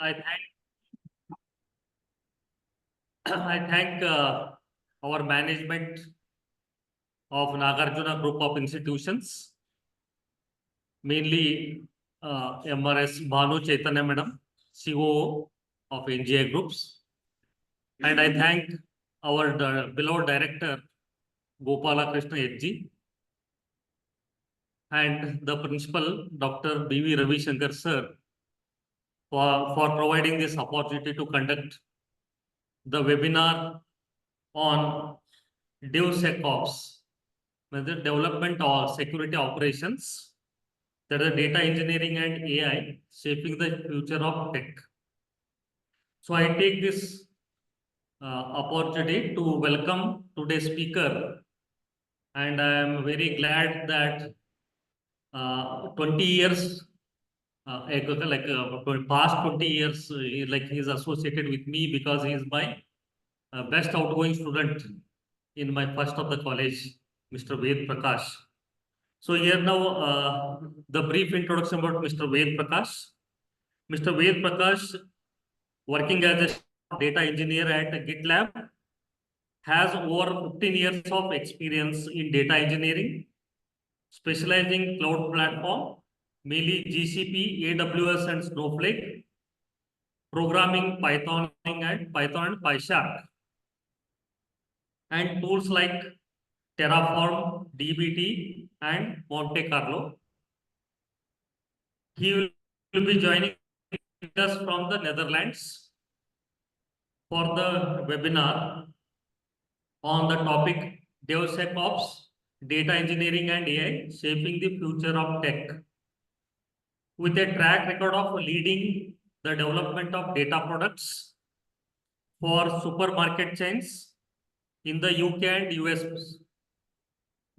I thank I thank our management of Nagarjuna Group of Institutions, mainly MRS Bhanu Chaitanya Madam, COO of NGI Groups, and I thank our beloved director Gopala Krishna HG and the principal Dr. B.V. Ravi Shankar sir for providing this opportunity to conduct the webinar on DevSecOps, whether development or security operations, that is data engineering and AI shaping the future of tech. So I take this opportunity to welcome today's speaker, and I am very glad that 20 years ago, past 20 years, like he's associated with me because he is my best outgoing student in my first of the college, Mr. Ved Prakash. So here now the brief introduction about Mr. Ved Prakash. Mr. Ved Prakash, working as a data engineer at GitLab, has over 15 years of experience in data engineering, specializing cloud platform, mainly GCP, AWS, and Snowflake, programming Python and PyShark, and tools like Terraform, DBT, and Monte Carlo. He will be joining us from the Netherlands for the webinar on the topic DevSecOps, data engineering and AI shaping the future of tech. With a track record of leading the development of data products for supermarket chains in the UK and US,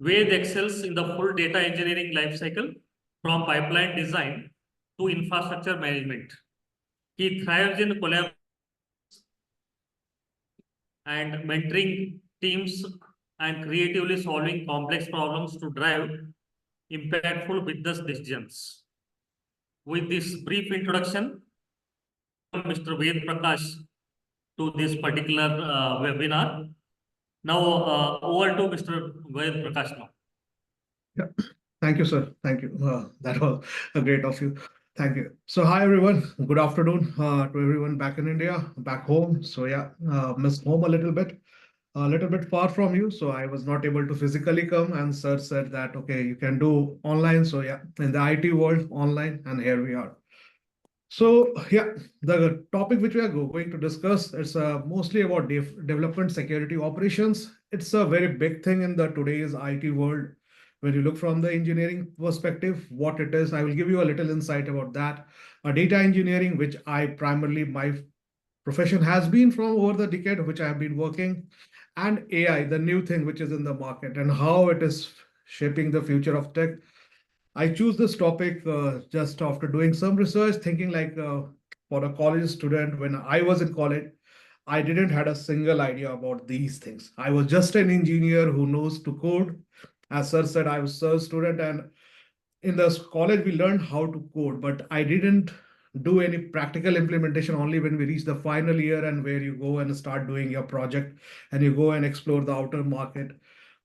Ved excels in the full data engineering lifecycle from pipeline design to infrastructure management. He thrives in collaboration and mentoring teams and creatively solving complex problems to drive impactful business decisions. With this brief introduction, Mr. Ved Prakash to this particular webinar. Now, over to Mr. Ved Prakash now. Yeah. Thank you, sir. Thank you. That was a great of you. Thank you. So, hi everyone. Good afternoon to everyone back in India, back home. So, yeah, missed home a little bit far from you. So, I was not able to physically come. And sir said that, okay, you can do online. So, yeah, in the IT world, online, and here we are. So, yeah, the topic which we are going to discuss is mostly about development security operations. It's a very big thing in the today's IT world. When you look from the engineering perspective, what it is, I will give you a little insight about that. Data engineering, which I primarily, my profession has been from over the decade, which I have been working, and AI, the new thing which is in the market, and how it is shaping the future of tech. I choose this topic just after doing some research, thinking like for a college student, when I was in college, I didn't had a single idea about these things. I was just an engineer who knows to code. As sir said, I was a student, and in the college we learned how to code, but I didn't do any practical implementation only when we reach the final year and where you go and start doing your project and you go and explore the outer market.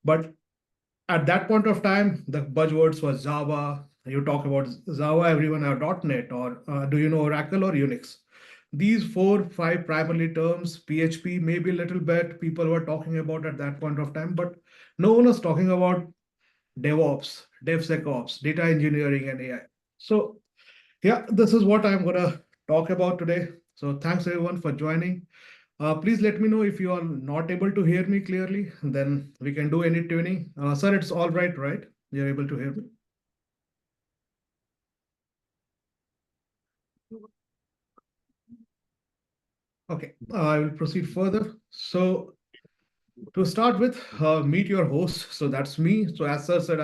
But at that point of time, the buzzwords was Java. You talk about Java, everyone have .NET, or do you know Oracle or Unix? These four, five primarily terms, PHP, maybe a little bit people were talking about at that point of time, but no one was talking about DevOps, DevSecOps, data engineering, and AI. So yeah, this is what I'm gonna talk about today. So thanks everyone for joining. Please let me know if you are not able to hear me clearly, then we can do any tuning. Sir, it's all right, right? You're able to hear me? Okay, I will proceed further. So to start with, meet your host. So that's me. So as sir said,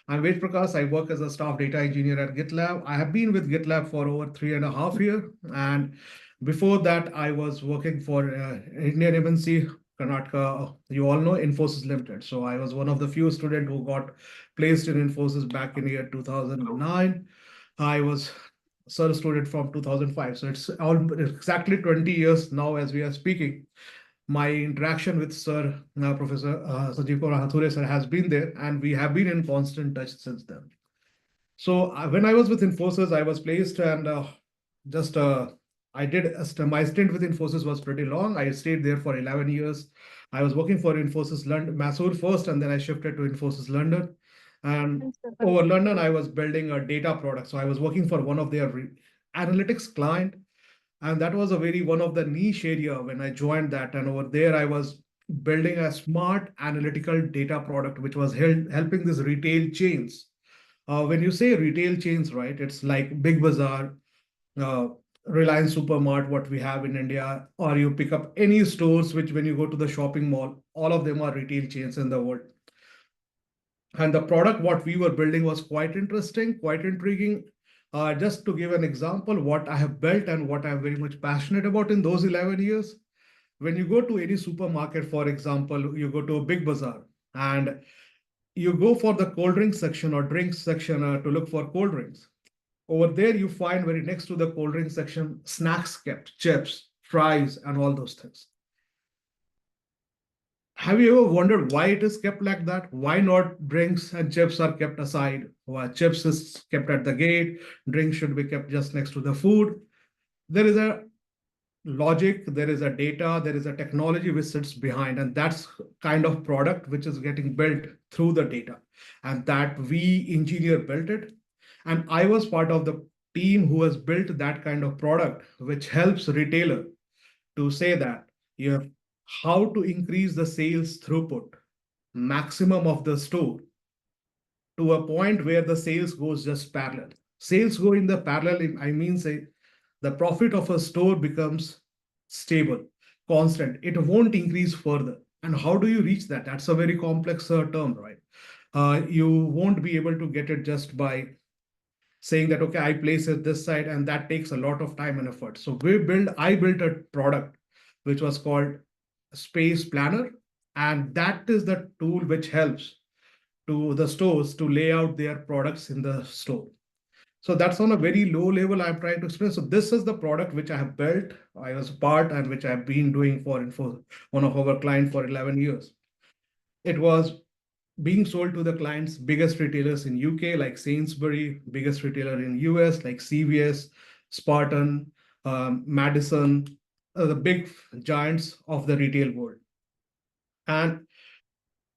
I'm Ved Prakash. I work as a staff data engineer at GitLab. I have been with GitLab for over 3.5 years. And before that, I was working for Indian MNC, Karnataka. You all know Infosys Limited. So I was one of the few students who got placed in Infosys back in year 2009. I was sir student from 2005. So it's all exactly 20 years now as we are speaking. My interaction with Sir Professor Sanjeev Kaur Hathure sir has been there, and we have been in constant touch since then. So when I was with Infosys, I was placed and just I did my stint with Infosys was pretty long. I stayed there for 11 years. I was working for Infosys London, Mysore first, and then I shifted to Infosys London. And over London, I was building a data product. So I was working for one of their analytics client, and that was a very one of the niche area when I joined that. And over there, I was building a smart analytical data product, which was helping these retail chains. When you say retail chains, right, it's like Big Bazaar, uh, Reliance Supermart, what we have in India, or you pick up any stores which, when you go to the shopping mall, all of them are retail chains in the world. And the product what we were building was quite interesting, quite intriguing. Just to give an example, what I have built and what I'm very much passionate about in those 11 years, when you go to any supermarket, for example, you go to a Big Bazaar and you go for the cold drink section or drinks section to look for cold drinks. Over there, you find very next to the cold drink section, snacks kept, chips, fries, and all those things. Have you ever wondered why it is kept like that? Why not drinks and chips are kept aside? Why chips is kept at the gate, drinks should be kept just next to the food? There is a logic, there is a data, there is a technology which sits behind, and that's kind of product which is getting built through the data. And that we engineer built it. And I was part of the team who has built that kind of product, which helps retailer to say that you have how to increase the sales throughput maximum of the store to a point where the sales goes just parallel. Sales go in the parallel, I mean, say the profit of a store becomes stable, constant. It won't increase further. And how do you reach that? That's a very complex term, right? You won't be able to get it just by saying that, okay, I place it this side, and that takes a lot of time and effort. So I built a product which was called Space Planner, and that is the tool which helps to the stores to lay out their products in the store. So that's on a very low level I'm trying to explain. So this is the product which I have built, I was part, and which I've been doing for one of our clients for 11 years. It was being sold to the clients, biggest retailers in UK like Sainsbury, biggest retailer in US like CVS, Spartan, Madison, the big giants of the retail world. And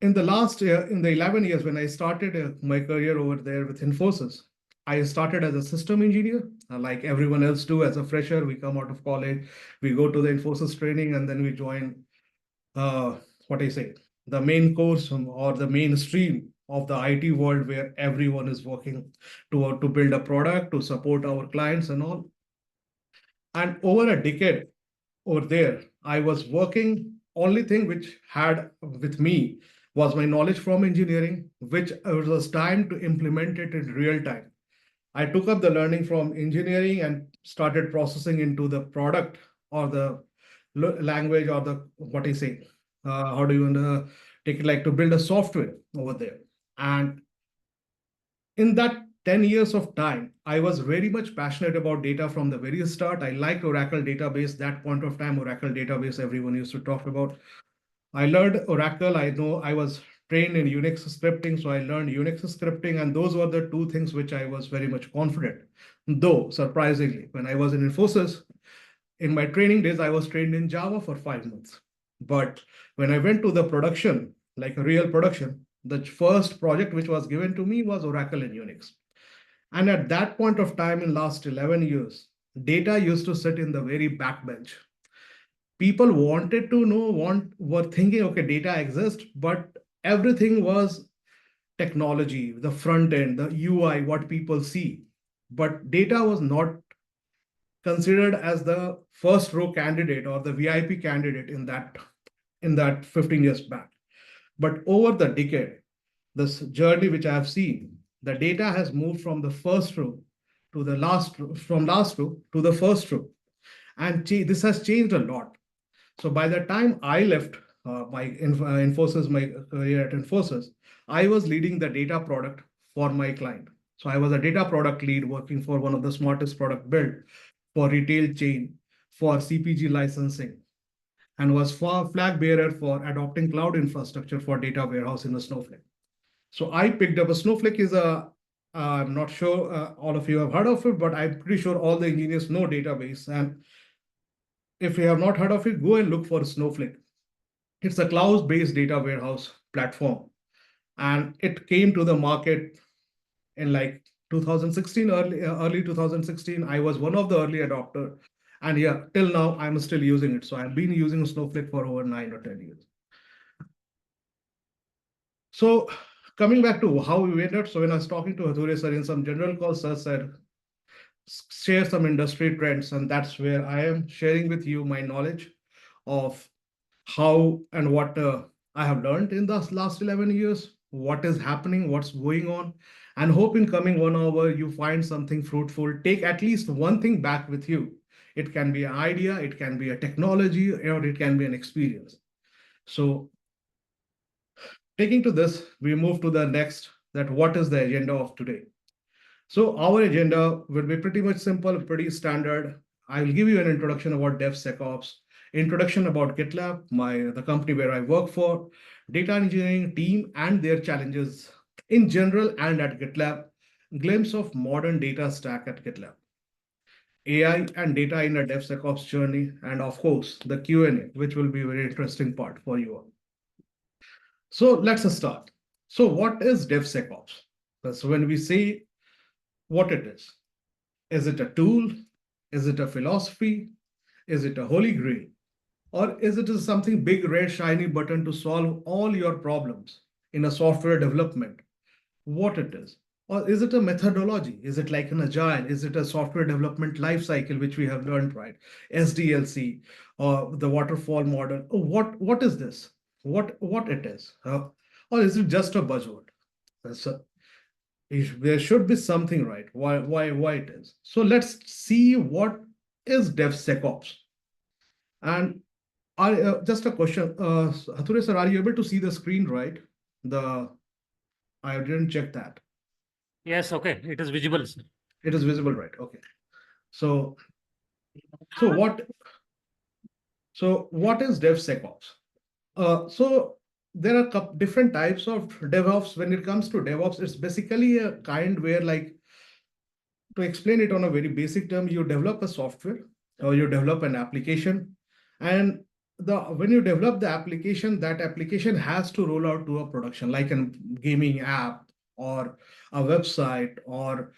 in the last year, in the 11 years when I started my career over there with Infosys, I started as a system engineer, like everyone else do as a fresher. We come out of college, we go to the Infosys training, and then we join uh, what I say, the main course or the mainstream of the IT world where everyone is working to build a product, to support our clients and all. And over a decade over there, I was working, only thing which had with me was my knowledge from engineering, which it was time to implement it in real time. I took up the learning from engineering and started processing into the product or the language or the what I say. How do you want to take it like to build a software over there? And in that 10 years of time, I was very much passionate about data from the very start. I liked Oracle database. That point of time, Oracle database, everyone used to talk about. I learned Oracle. I know I was trained in Unix scripting, so I learned Unix scripting, and those were the two things which I was very much confident. Though, surprisingly, when I was in Infosys, in my training days, I was trained in Java for 5 months. But when I went to the production, like a real production, the first project which was given to me was Oracle and Unix. And at that point of time in last 11 years, data used to sit in the very back bench. People wanted to know, were thinking, okay, data exists, but everything was technology, the front end, the UI, what people see. But data was not considered as the first row candidate or the VIP candidate in that 15 years back. But over the decade, this journey which I have seen, the data has moved from the first row to the last row, from last row to the first row. And this has changed a lot. So by the time I left Infosys, my career at Infosys, I was leading the data product for my client. So I was a data product lead working for one of the smartest product built for retail chain for CPG licensing, and was flag bearer for adopting cloud infrastructure for data warehouse in the Snowflake. So I picked up a Snowflake is I'm not sure all of you have heard of it, but I'm pretty sure all the engineers know database. And if you have not heard of it, go and look for Snowflake. It's a cloud-based data warehouse platform. And it came to the market in like 2016, early 2016. I was one of the early adopter. And yeah, till now, I'm still using it. So I've been using Snowflake for over 9 or 10 years. So coming back to how we ended, so when I was talking to Hathurya sir in some general calls, sir said, share some industry trends. And that's where I am sharing with you my knowledge of how and what I have learned in the last 11 years, what is happening, what's going on, and hope in coming 1 hour you find something fruitful. Take at least one thing back with you. It can be an idea, it can be a technology, or it can be an experience. So taking to this, we move to the next, that what is the agenda of today? So our agenda will be pretty much simple, pretty standard. I will give you an introduction about DevSecOps, introduction about GitLab, the company where I work for, data engineering team and their challenges in general and at GitLab, glimpse of modern data stack at GitLab, AI and data in a DevSecOps journey, and of course the Q&A, which will be a very interesting part for you all. So let's start. So what is DevSecOps? So when we say what it is it a tool? Is it a philosophy? Is it a holy grail? Or is it something big, red, shiny button to solve all your problems in a software development? What it is? Or is it a methodology? Is it like an agile? Is it a software development life cycle, which we have learned, right? SDLC or the waterfall model. What is this? What it is? Or is it just a buzzword? So there should be something, right? Why it is? So let's see what is DevSecOps. And just a question, Hathurya sir, are you able to see the screen, right? I didn't check that. Yes, okay. It is visible, sir. It is visible, right? Okay. So so what what is DevSecOps? So there are different types of DevOps. When it comes to DevOps, it's basically a kind where, like, to explain it on a very basic term, you develop a software or you develop an application, and when you develop the application, that application has to roll out to a production, like a gaming app or a website or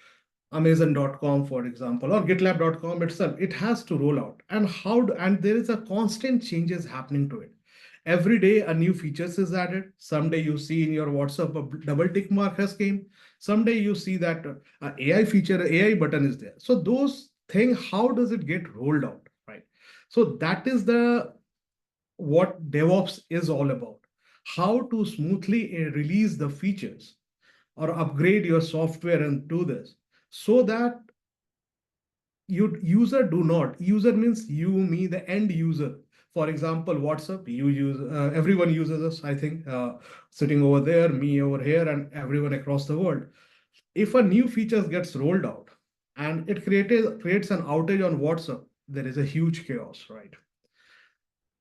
Amazon.com, for example, or GitLab.com itself. It has to roll out, and and there is a constant changes happening to it. Every day a new features is added. Someday you see in your WhatsApp a double tick mark has came. Someday you see that AI feature, AI button is there. So those things, how does it get rolled out, right? So that is the what DevOps is all about. How to smoothly release the features or upgrade your software and do this so that user do not, user means you, me, the end user. For example, WhatsApp, you use, everyone uses us, I think, sitting over there, me over here, and everyone across the world. If a new feature gets rolled out and it creates an outage on WhatsApp, there is a huge chaos, right?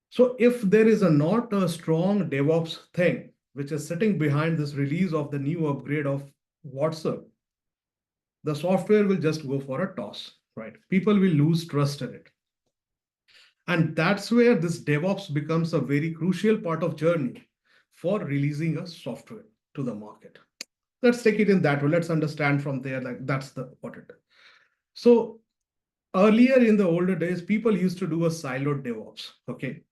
So if there is not a strong DevOps thing which is sitting behind this release of the new upgrade of WhatsApp, the software will just go for a toss, right? People will lose trust in it. And that's where this DevOps becomes a very crucial part of journey for releasing a software to the market. Let's take it in that way. Let's understand from there, like that's the what it is. So earlier in the older days, people used to do a siloed DevOps. Okay.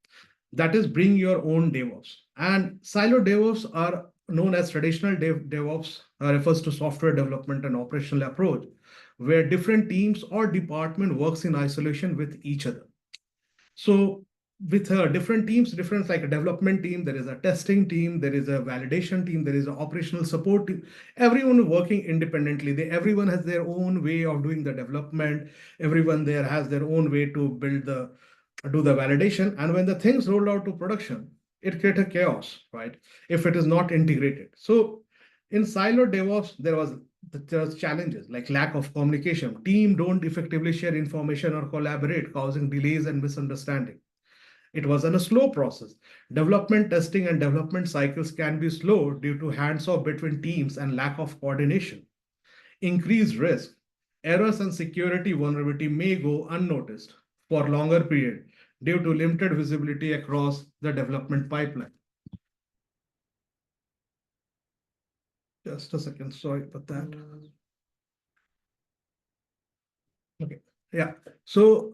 That is bring your own DevOps. And siloed DevOps are known as traditional DevOps, refers to software development and operational approach, where different teams or department works in isolation with each other. So with different teams, different, like a development team, there is a testing team, there is a validation team, there is an operational support team. Everyone working independently. Everyone has their own way of doing the development. Everyone there has their own way to do the validation. And when the things rolled out to production, it created a chaos, right? If it is not integrated. So in silo DevOps, there was there's challenges like lack of communication. Team don't effectively share information or collaborate, causing delays and misunderstanding. It was a slow process. Development testing and development cycles can be slow due to hands-off between teams and lack of coordination. Increased risk. Errors and security vulnerability may go unnoticed for longer period due to limited visibility across the development pipeline. Just a second, sorry about that. Okay, yeah. So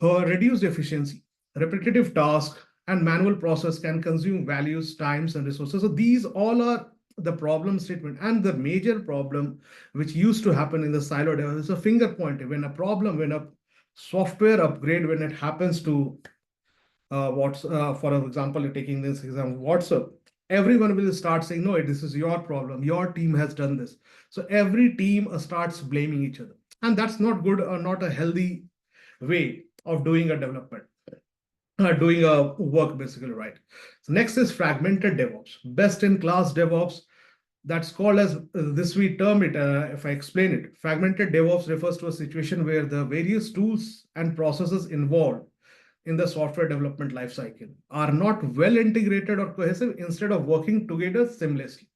reduced efficiency, repetitive task, and manual process can consume values, times, and resources. So these all are the problem statement. And the major problem which used to happen in the silo development is a finger pointing. When a problem, when a software upgrade, when it happens to for example, you're taking this example, WhatsApp, everyone will start saying, no, this is your problem. Your team has done this. So every team starts blaming each other. And that's not good or not a healthy way of doing a development, doing a work basically, right? So next is fragmented DevOps, best in class DevOps. That's called as this we term it, if I explain it, fragmented DevOps refers to a situation where the various tools and processes involved in the software development lifecycle are not well integrated or cohesive instead of working together seamlessly.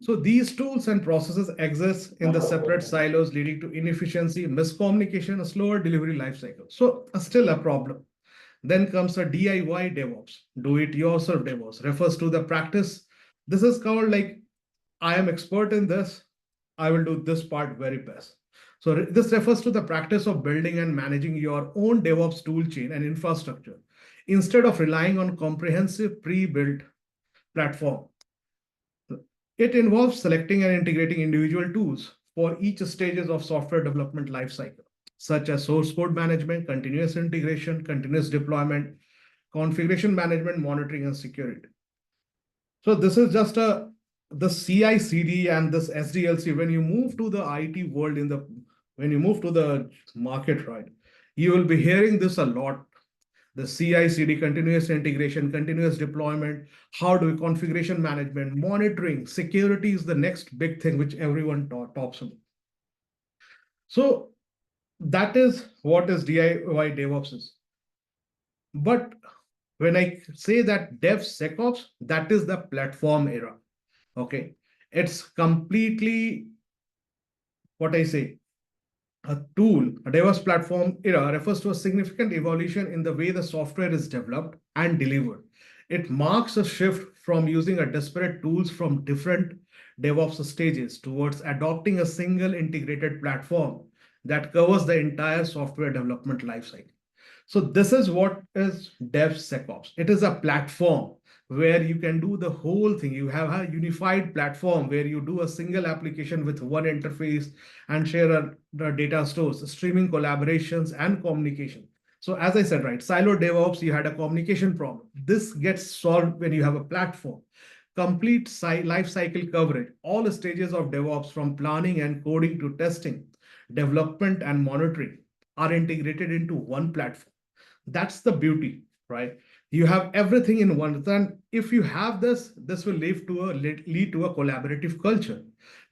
So these tools and processes exist in the separate silos, leading to inefficiency, miscommunication, a slower delivery lifecycle. So still a problem. Then comes a DIY DevOps, do it yourself DevOps, refers to the practice. This is called like, I am expert in this, I will do this part very best. So this refers to the practice of building and managing your own DevOps tool chain and infrastructure instead of relying on comprehensive pre-built platform. It involves selecting and integrating individual tools for each stages of software development lifecycle, such as source code management, continuous integration, continuous deployment, configuration management, monitoring, and security. So this is just the CI/CD and this SDLC. When you move to the IT world when you move to the market, right, you will be hearing this a lot. The CI/CD, continuous integration, continuous deployment, how do we configuration management, monitoring, security is the next big thing which everyone talks about. So that is what is DIY DevOps is. But when I say that DevSecOps, that is the platform era. Okay, it's completely what I say. A tool, a DevOps platform era refers to a significant evolution in the way the software is developed and delivered. It marks a shift from using a disparate tools from different DevOps stages towards adopting a single integrated platform that covers the entire software development lifecycle. So this is what is DevSecOps. It is a platform where you can do the whole thing. You have a unified platform where you do a single application with one interface and share the data stores, streaming collaborations and communication. So as I said, right, silo DevOps, you had a communication problem. This gets solved when you have a platform. Complete life cycle coverage, all stages of DevOps from planning and coding to testing, development and monitoring are integrated into one platform. That's the beauty, right? You have everything in one. Then if you have this will lead to a collaborative culture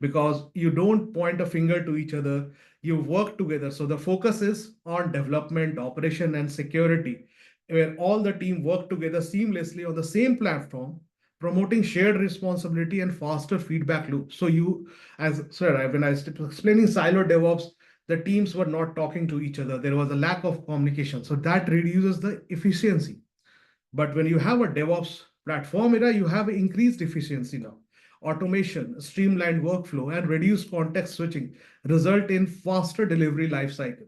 because you don't point a finger to each other, you work together. So the focus is on development, operation, and security, where all the team work together seamlessly on the same platform, promoting shared responsibility and faster feedback loop. So you, as sir, when I was explaining silo DevOps, the teams were not talking to each other. There was a lack of communication. So that reduces the efficiency. But when you have a DevOps platform era, you have increased efficiency now. Automation, streamlined workflow, and reduced context switching result in faster delivery lifecycle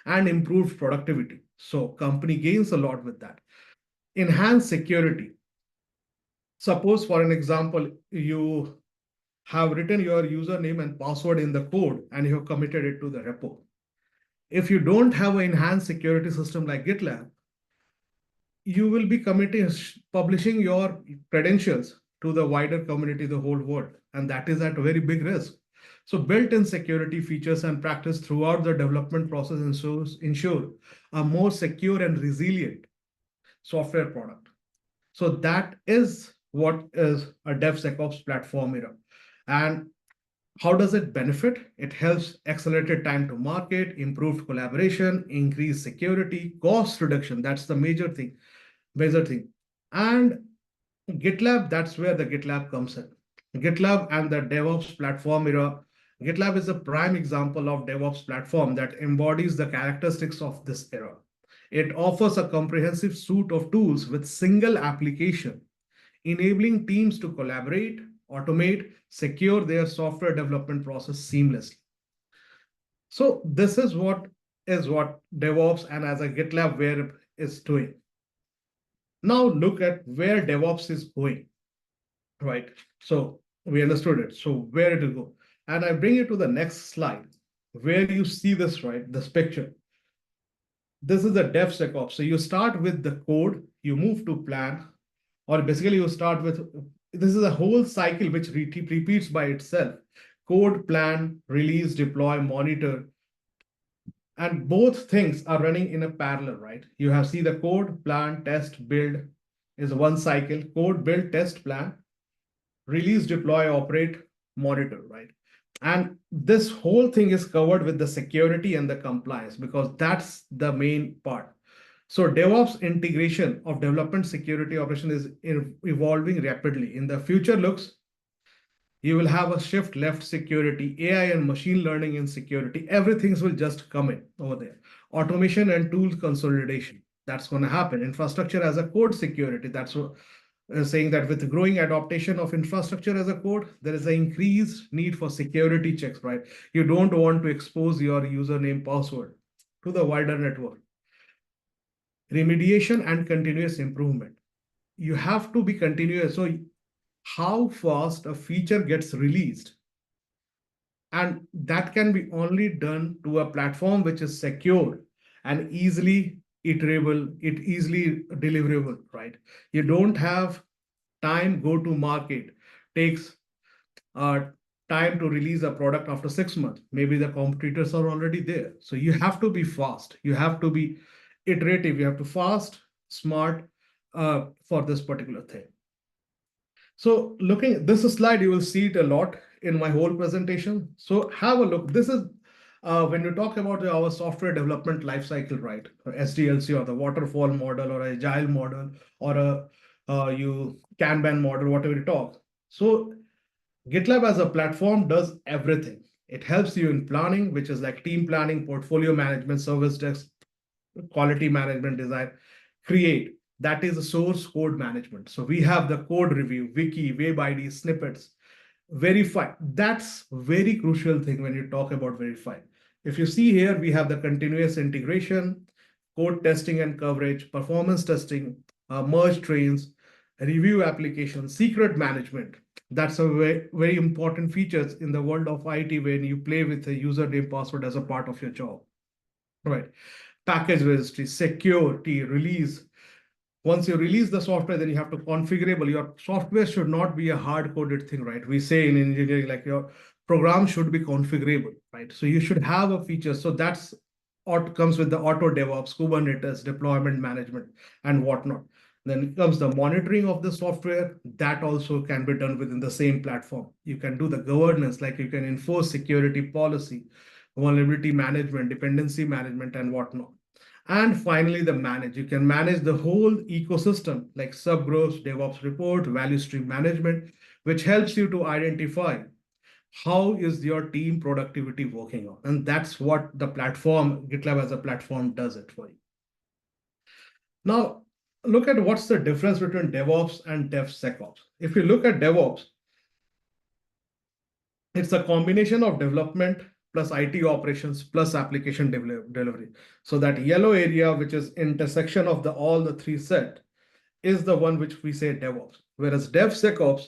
and improved productivity. So company gains a lot with that. Enhanced security. Suppose, for an example, you have written your username and password in the code and you have committed it to the repo. If you don't have an enhanced security system like GitLab, you will be publishing your credentials to the wider community, the whole world, and that is at a very big risk. So built-in security features and practice throughout the development process ensure a more secure and resilient software product. So that is what is a DevSecOps platform era. And How does it benefit? It helps accelerated time to market, improved collaboration, increased security, cost reduction. That's the major thing, major thing. And GitLab, that's where the GitLab comes in. GitLab and the DevOps platform era. GitLab is a prime example of DevOps platform that embodies the characteristics of this era. It offers a comprehensive suite of tools with single application, enabling teams to collaborate, automate, secure their software development process seamlessly. So this is what DevOps and as a GitLab where is doing. Now look at where DevOps is going, right? So we understood it. So where it will go. And I bring you to the next slide where you see this, right? This picture. This is the DevSecOps. So you start with the code, you move to plan, or basically you start with, this is a whole cycle which repeats by itself. Code, plan, release, deploy, monitor, and both things are running in a parallel, right? You have see the code, plan, test, build is one cycle. Code, build, test, plan, release, deploy, operate, monitor, right? And this whole thing is covered with the security and the compliance because that's the main part. So DevOps integration of development security operation is evolving rapidly. In the future looks, you will have a shift left security, AI and machine learning in security. Everything will just come in over there. Automation and tool consolidation. That's going to happen. Infrastructure as a code security. That's what saying that with the growing adoption of infrastructure as a code, there is an increased need for security checks, right? You don't want to expose your username password to the wider network. Remediation and continuous improvement. You have to be continuous. So how fast a feature gets released. And that can be only done to a platform which is secure and easily iterable, it easily deliverable, right? You don't have time go to market, takes uh, time to release a product after 6 months. Maybe the competitors are already there. So you have to be fast. You have to be iterative. You have to fast, smart for this particular thing. So looking at this slide, you will see it a lot in my whole presentation. So have a look. This is when you talk about our software development lifecycle, right? SDLC or the waterfall model or agile model or a you Kanban model, whatever you talk. So GitLab as a platform does everything. It helps you in planning, which is like team planning, portfolio management, service desk, quality management, design, create. That is the source code management. So we have the code review, wiki, web ID, snippets, verify. That's very crucial thing when you talk about verify. If you see here, we have the continuous integration, code testing and coverage, performance testing, merge trains, review application, secret management. That's a very, very important features in the world of IT when you play with a username password as a part of your job, right? Package registry, security, release. Once you release the software, then you have to configurable. Your software should not be a hard-coded thing, right? We say in engineering, like your program should be configurable, right? So you should have a feature. So that's what comes with the auto DevOps, Kubernetes, deployment management, and whatnot. Then comes the monitoring of the software. That also can be done within the same platform. You can do the governance, like you can enforce security policy, vulnerability management, dependency management, and whatnot. And finally, the manage. You can manage the whole ecosystem like subgroups, DevOps report, value stream management, which helps you to identify how is your team productivity working on. And that's what the platform, GitLab as a platform does it for you. Now, look at what's the difference between DevOps and DevSecOps. If you look at DevOps, it's a combination of development plus IT operations plus application delivery. So that yellow area, which is intersection of the all the three set, is the one which we say DevOps. Whereas DevSecOps,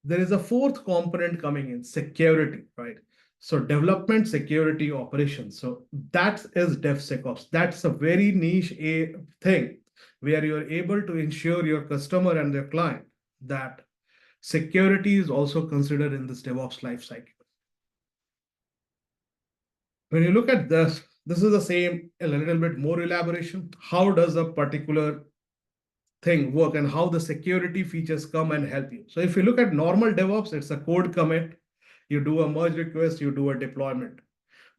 there is a fourth component coming in, security, right? So development, security, operations. So that is DevSecOps. That's a very niche thing where you're able to ensure your customer and their client that security is also considered in this DevOps lifecycle. When you look at this is the same, a little bit more elaboration. How does a particular thing work and how the security features come and help you? So if you look at normal DevOps, it's a code commit. You do a merge request, you do a deployment.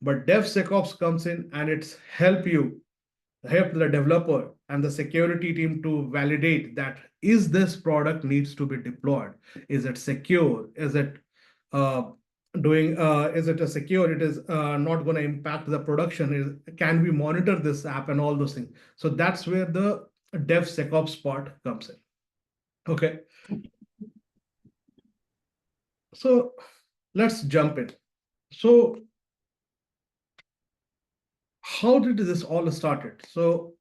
But DevSecOps comes in and it's help the developer and the security team to validate that is this product needs to be deployed, is it secure, is it uh, is it a secure, it is not going to impact the production, can we monitor this app and all those things. So that's where the DevSecOps part comes in. Okay, so let's jump in. So how did this all started? So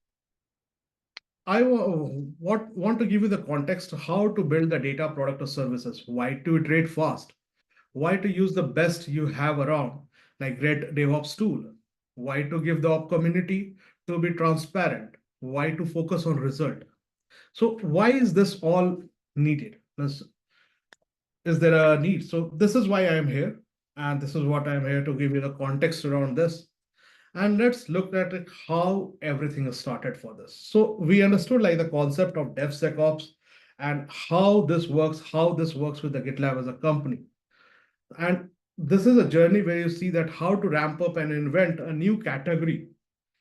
want to give you the context how to build the data product or services, why to iterate fast, why to use the best you have around, like great DevOps tool, why to give the op community to be transparent, why to focus on result. So why is this all needed? Is there a need? So this is why I am here, and this is what I am here to give you the context around this. And let's look at it, how everything started for this. So we understood like the concept of DevSecOps and how this works with the GitLab as a company. And this is a journey where you see that how to ramp up and invent a new category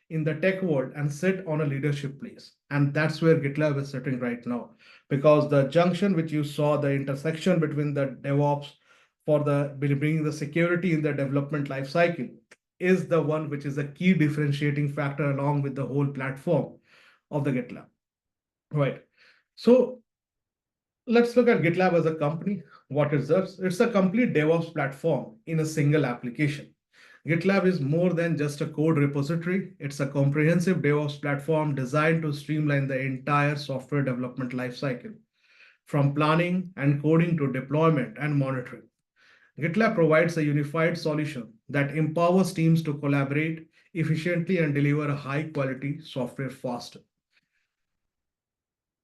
in the tech world and sit on a leadership place. And that's where GitLab is sitting right now. Because the junction which you saw, the intersection between the DevOps for the bringing the security in the development lifecycle is the one which is a key differentiating factor along with the whole platform of the GitLab. Right. So let's look at GitLab as a company. What is this? It's a complete DevOps platform in a single application. GitLab is more than just a code repository. It's a comprehensive DevOps platform designed to streamline the entire software development lifecycle, from planning and coding to deployment and monitoring. GitLab provides a unified solution that empowers teams to collaborate efficiently and deliver a high quality software faster.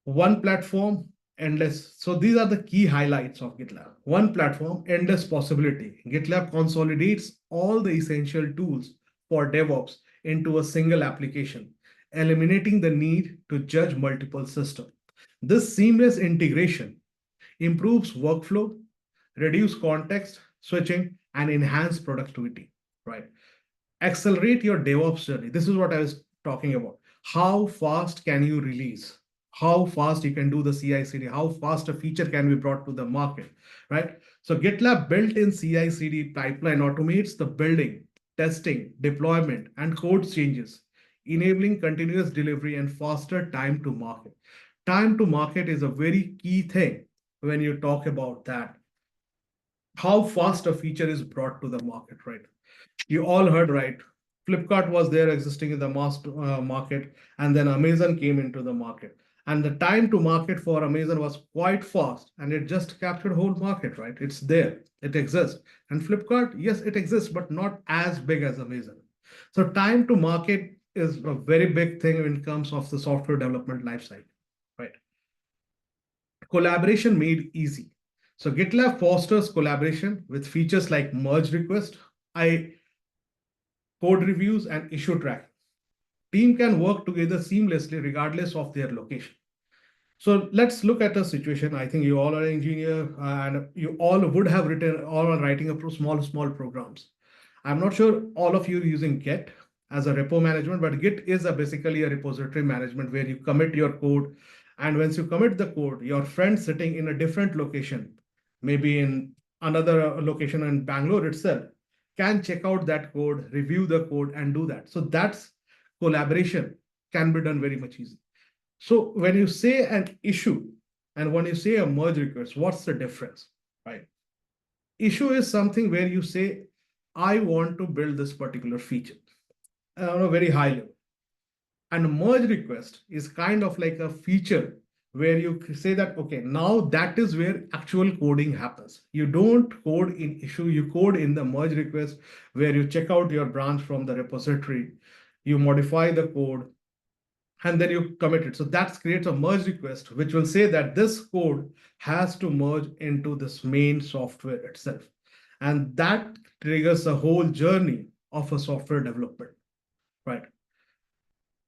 One platform, endless. So these are the key highlights of GitLab. One platform, endless possibility. GitLab consolidates all the essential tools for DevOps into a single application, eliminating the need to judge multiple systems. This seamless integration improves workflow, reduce context switching, and enhance productivity, right? Accelerate your DevOps journey. This is what I was talking about. How fast can you release? How fast you can do the CI/CD? How fast a feature can be brought to the market, right? So GitLab built-in CI/CD pipeline automates the building, testing, deployment, and code changes, enabling continuous delivery and faster time to market. Time to market is a very key thing when you talk about that. How fast a feature is brought to the market, right? You all heard right. Flipkart was there existing in the mass market, and then Amazon came into the market. And the time to market for Amazon was quite fast, and it just captured whole market, right? It's there, it exists. And Flipkart, yes, it exists, but not as big as Amazon. So time to market is a very big thing in terms of the software development lifecycle, right? Collaboration made easy. So GitLab fosters collaboration with features like merge request. I code reviews, and issue tracking. Team can work together seamlessly regardless of their location. So let's look at a situation. I think you all are engineer and you all would have written all are writing a small programs. I'm not sure all of you are using Git as a repo management, but Git is basically a repository management where you commit your code. And once you commit the code, your friend sitting in a different location, maybe in another location in Bangalore itself, can check out that code, review the code, and do that. So that's collaboration can be done very much easy. So when you say an issue and when you say a merge request, what's the difference, right? Issue is something where you say, I want to build this particular feature on a very high level. And merge request is kind of like a feature where you say that, okay, now that is where actual coding happens. You don't code in issue, you code in the merge request where you check out your branch from the repository, you modify the code, and then you commit it. So that creates a merge request, which will say that this code has to merge into this main software itself. And that triggers the whole journey of a software development, right?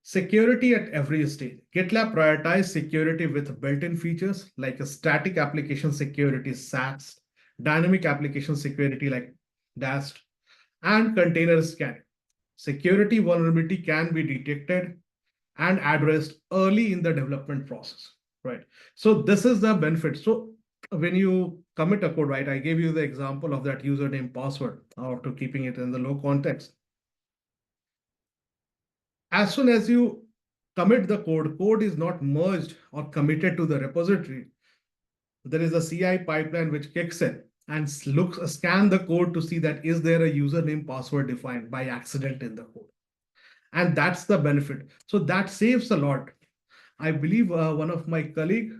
Security at every stage. GitLab prioritizes security with built-in features like a static application security SAST, dynamic application security like DAST, and container scanning. Security vulnerability can be detected and addressed early in the development process, right? So this is the benefit. So when you commit a code, right, I gave you the example of that username password after keeping it in the low context. As soon as you commit the code is not merged or committed to the repository. There is a CI pipeline which kicks in and scan the code to see that is there a username password defined by accident in the code. And that's the benefit. So that saves a lot. I believe one of my colleague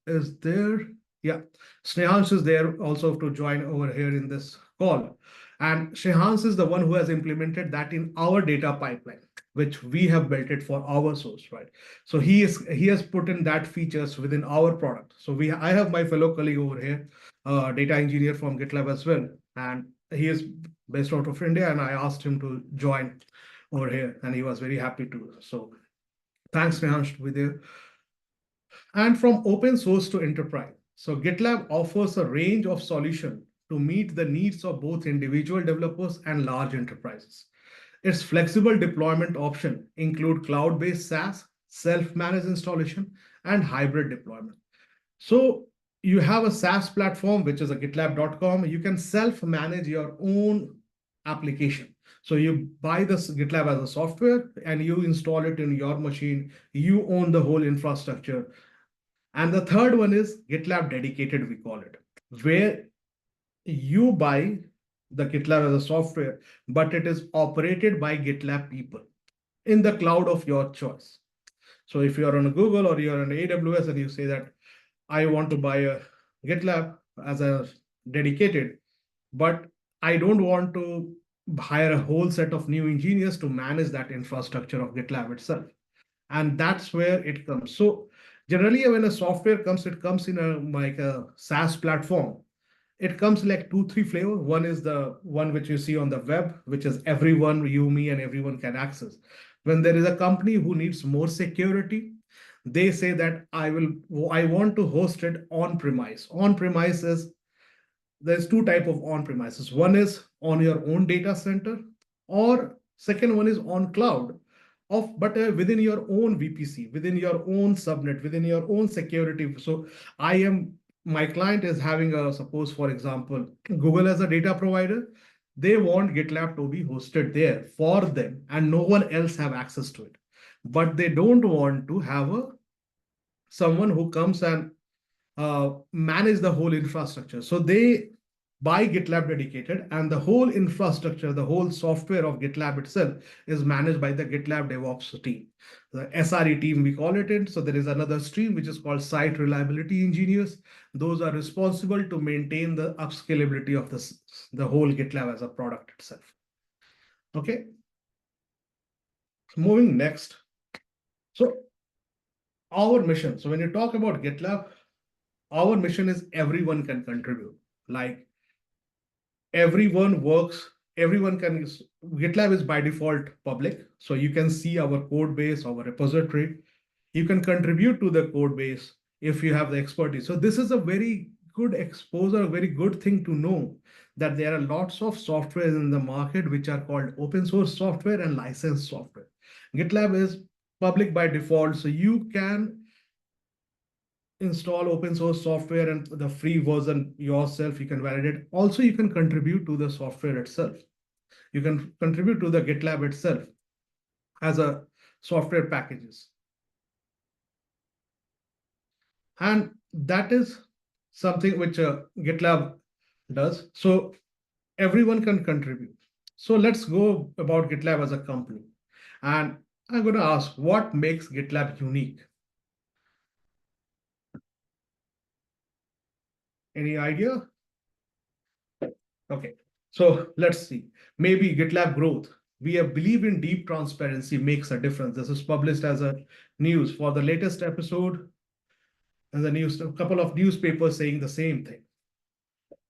is there. Yeah, Snehans is there also to join over here in this call. And Snehans is the one who has implemented that in our data pipeline, which we have built it for our source, right? So he has put in that features within our product. So I have my fellow colleague over here, data engineer from GitLab as well, and he is based out of India. And I asked him to join over here, and he was very happy to. So thanks, Nehansh, with you. And from open source to enterprise. So GitLab offers a range of solutions to meet the needs of both individual developers and large enterprises. Its flexible deployment option include cloud-based SaaS, self-managed installation, and hybrid deployment. So you have a SaaS platform, which is a gitlab.com. You can self-manage your own application. So you buy this GitLab as a software and you install it in your machine. You own the whole infrastructure. And the third one is GitLab dedicated, we call it, where you buy the GitLab as a software, but it is operated by GitLab people in the cloud of your choice. So if you're on Google or you're on AWS and you say that I want to buy a GitLab as a dedicated, but I don't want to hire a whole set of new engineers to manage that infrastructure of GitLab itself. And that's where it comes. So generally, when a software comes, it comes in like a SaaS platform. It comes like 2, 3 flavors. One is the one which you see on the web, which is everyone, you, me, and everyone can access. When there is a company who needs more security, they say that I want to host it on premise. On premise is there's two type of on premises. One is on your own data center, or second one is on cloud of but within your own VPC, within your own subnet, within your own security. So my client is having a, suppose for example, Google as a data provider. They want GitLab to be hosted there for them and no one else have access to it. But they don't want to have a someone who comes and manage the whole infrastructure. So they buy GitLab dedicated, and the whole infrastructure, the whole software of GitLab itself is managed by the GitLab DevOps team, the SRE team, we call it in. So there is another stream which is called Site Reliability Engineers. Those are responsible to maintain the upscalability of the whole GitLab as a product itself. Okay. Moving next. So our mission. So when you talk about GitLab, our mission is everyone can contribute. Like everyone can. GitLab is by default public, so you can see our code base, our repository. You can contribute to the code base if you have the expertise. So this is a very good exposure, a very good thing to know that there are lots of software in the market which are called open source software and licensed software. GitLab is public by default, so you can install open source software and the free version yourself. You can validate. Also, you can contribute to the software itself. You can contribute to the GitLab itself as a software packages. And that is something which GitLab does. So everyone can contribute. So let's go about GitLab as a company. And I'm going to ask, what makes GitLab unique? Any idea? Okay, so let's see. Maybe GitLab growth. We have believe in deep transparency makes a difference. This is published as a news for the latest episode, and the news, a couple of newspapers saying the same thing.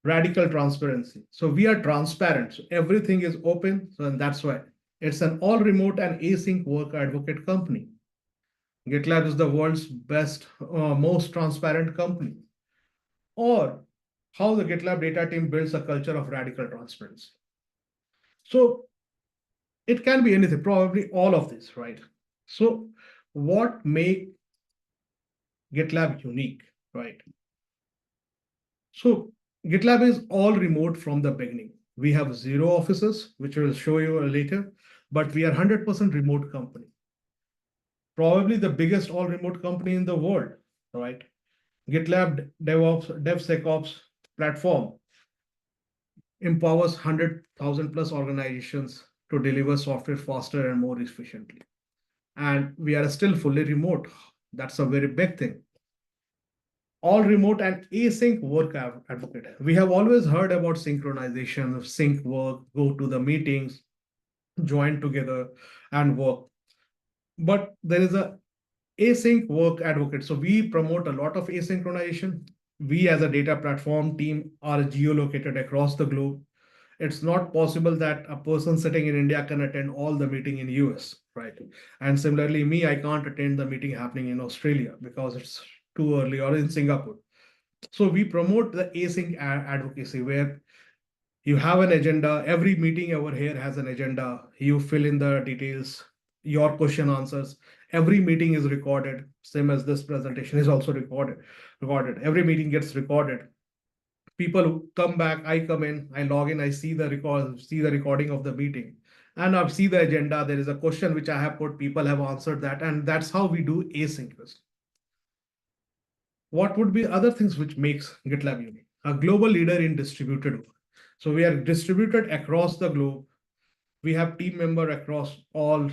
Radical transparency. So we are transparent. So everything is open. So and that's why it's an all remote and async work advocate company. GitLab is the world's best, most transparent company. Or how the GitLab data team builds a culture of radical transparency. So it can be anything, probably all of this, right? So what make GitLab unique, right? So GitLab is all remote from the beginning. We have 0 offices, which I will show you later, but we are 100% remote company. Probably the biggest all remote company in the world, right? GitLab DevOps, DevSecOps platform empowers 100,000 plus organizations to deliver software faster and more efficiently. And we are still fully remote. That's a very big thing. All remote and async work advocate. We have always heard about synchronization of sync work, go to the meetings, join together and work. But there is a async work advocate. So we promote a lot of asynchronization. We as a data platform team are geolocated across the globe. It's not possible that a person sitting in India can attend all the meeting in US, right? And similarly, me, I can't attend the meeting happening in Australia because it's too early, or in Singapore. So we promote the async advocacy where you have an agenda. Every meeting over here has an agenda. You fill in the details, your question answers. Every meeting is recorded, same as this presentation is also recorded. Every meeting gets recorded. People come back, I come in, I log in, I see the recording of the meeting, and I see the agenda. There is a question which I have put, people have answered that, and that's how we do asynchronous. What would be other things which makes GitLab unique? A global leader in distributed work. So we are distributed across the globe. We have team member across all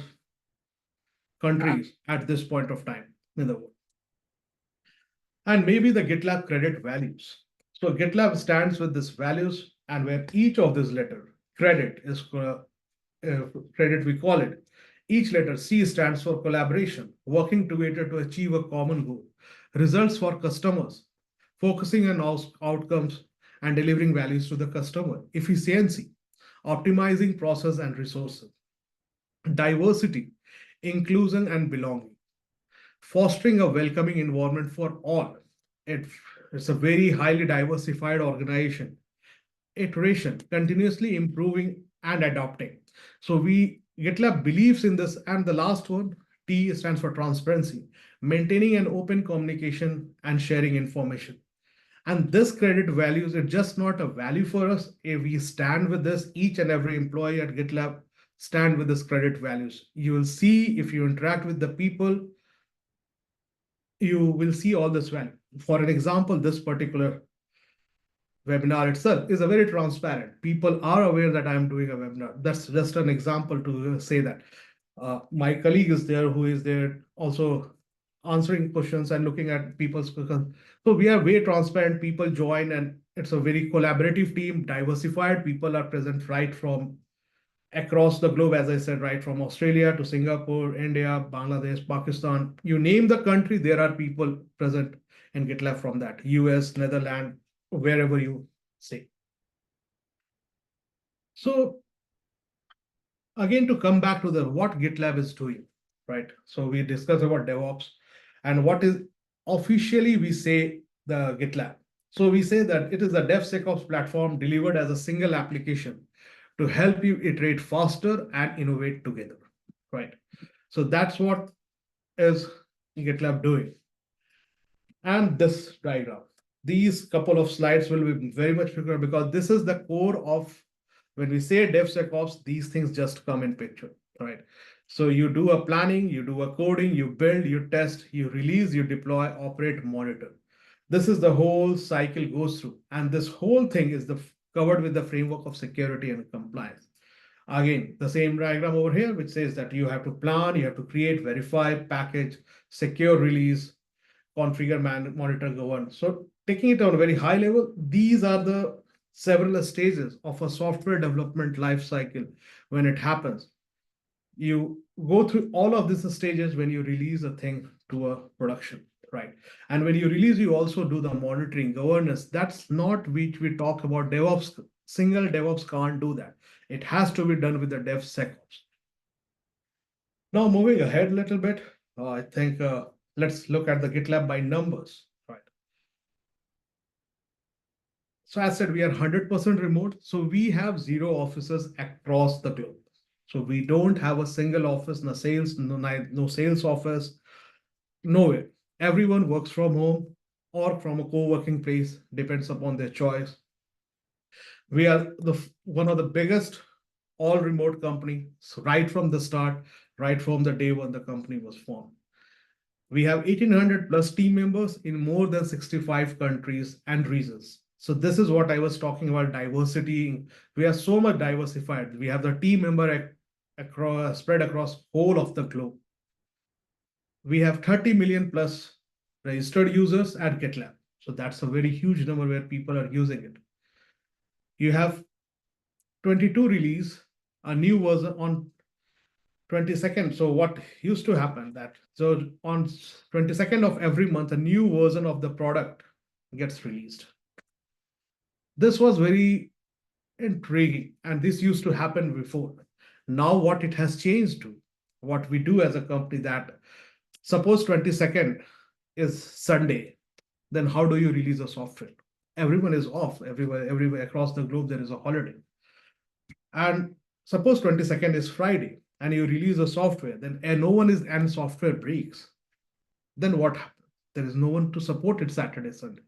countries at this point of time in the world. And maybe the GitLab credit values. So GitLab stands with these values, and where each of these letter credit is credit, we call it. Each letter C stands for collaboration, working together to achieve a common goal. Results for customers, focusing on outcomes and delivering values to the customer. Efficiency, optimizing process and resources. Diversity, inclusion and belonging. Fostering a welcoming environment for all. It's a very highly diversified organization. Iteration, continuously improving and adopting. So we GitLab believes in this. And the last one, T stands for transparency, maintaining an open communication and sharing information. And this credit values is just not a value for us. If we stand with this, each and every employee at GitLab stand with this credit values. You will see if you interact with the people, you will see all this value. For an example, this particular webinar itself is a very transparent. People are aware that I'm doing a webinar. That's just an example to say that. My colleague is there who is there also answering questions and looking at people's questions. So we are very transparent. People join, and it's a very collaborative team, diversified. People are present right from across the globe, as I said, right from Australia to Singapore, India, Bangladesh, Pakistan. You name the country, there are people present in GitLab from that. US, Netherlands, wherever you say. So again, to come back to the what GitLab is doing, right? So we discussed about DevOps and what is officially we say the GitLab. So we say that it is a DevSecOps platform delivered as a single application to help you iterate faster and innovate together, right? So that's what is GitLab doing. And this diagram, these couple of slides will be very much bigger because this is the core of when we say DevSecOps, these things just come in picture, right? So you do a planning, you do a coding, you build, you test, you release, you deploy, operate, monitor. This is the whole cycle goes through. And this whole thing is covered with the framework of security and compliance. Again, the same diagram over here, which says that you have to plan, you have to create, verify, package, secure release, configure, monitor, govern. So taking it on a very high level, these are the several stages of a software development life cycle when it happens. You go through all of these stages when you release a thing to a production, right? And when you release, you also do the monitoring, governance. That's not which we talk about DevOps. Single DevOps can't do that. It has to be done with the DevSecOps. Now moving ahead a little bit, I think let's look at the GitLab by numbers, right? So as I said, we are 100% remote. So we have 0 offices across the globe. So we don't have a single office, no sales, no sales office, nowhere. Everyone works from home or from a co-working place, depends upon their choice. We are one of the biggest all remote company, so right from the start, right from the day when the company was formed. We have 1,800 plus team members in more than 65 countries and regions. So this is what I was talking about diversity. We are so much diversified. We have the team member across spread across whole of the globe. We have 30 million plus registered users at GitLab. So that's a very huge number where people are using it. You have 22 release, a new version on 22nd. So what used to happen that so on 22nd of every month, a new version of the product gets released. This was very intriguing, and this used to happen before. Now what it has changed to, what we do as a company that suppose 22nd is Sunday, then how do you release a software? Everyone is off, everywhere across the globe, there is a holiday. And suppose 22nd is Friday and you release a software, then and no one is and software breaks. Then what happens? There is no one to support it Saturday, Sunday.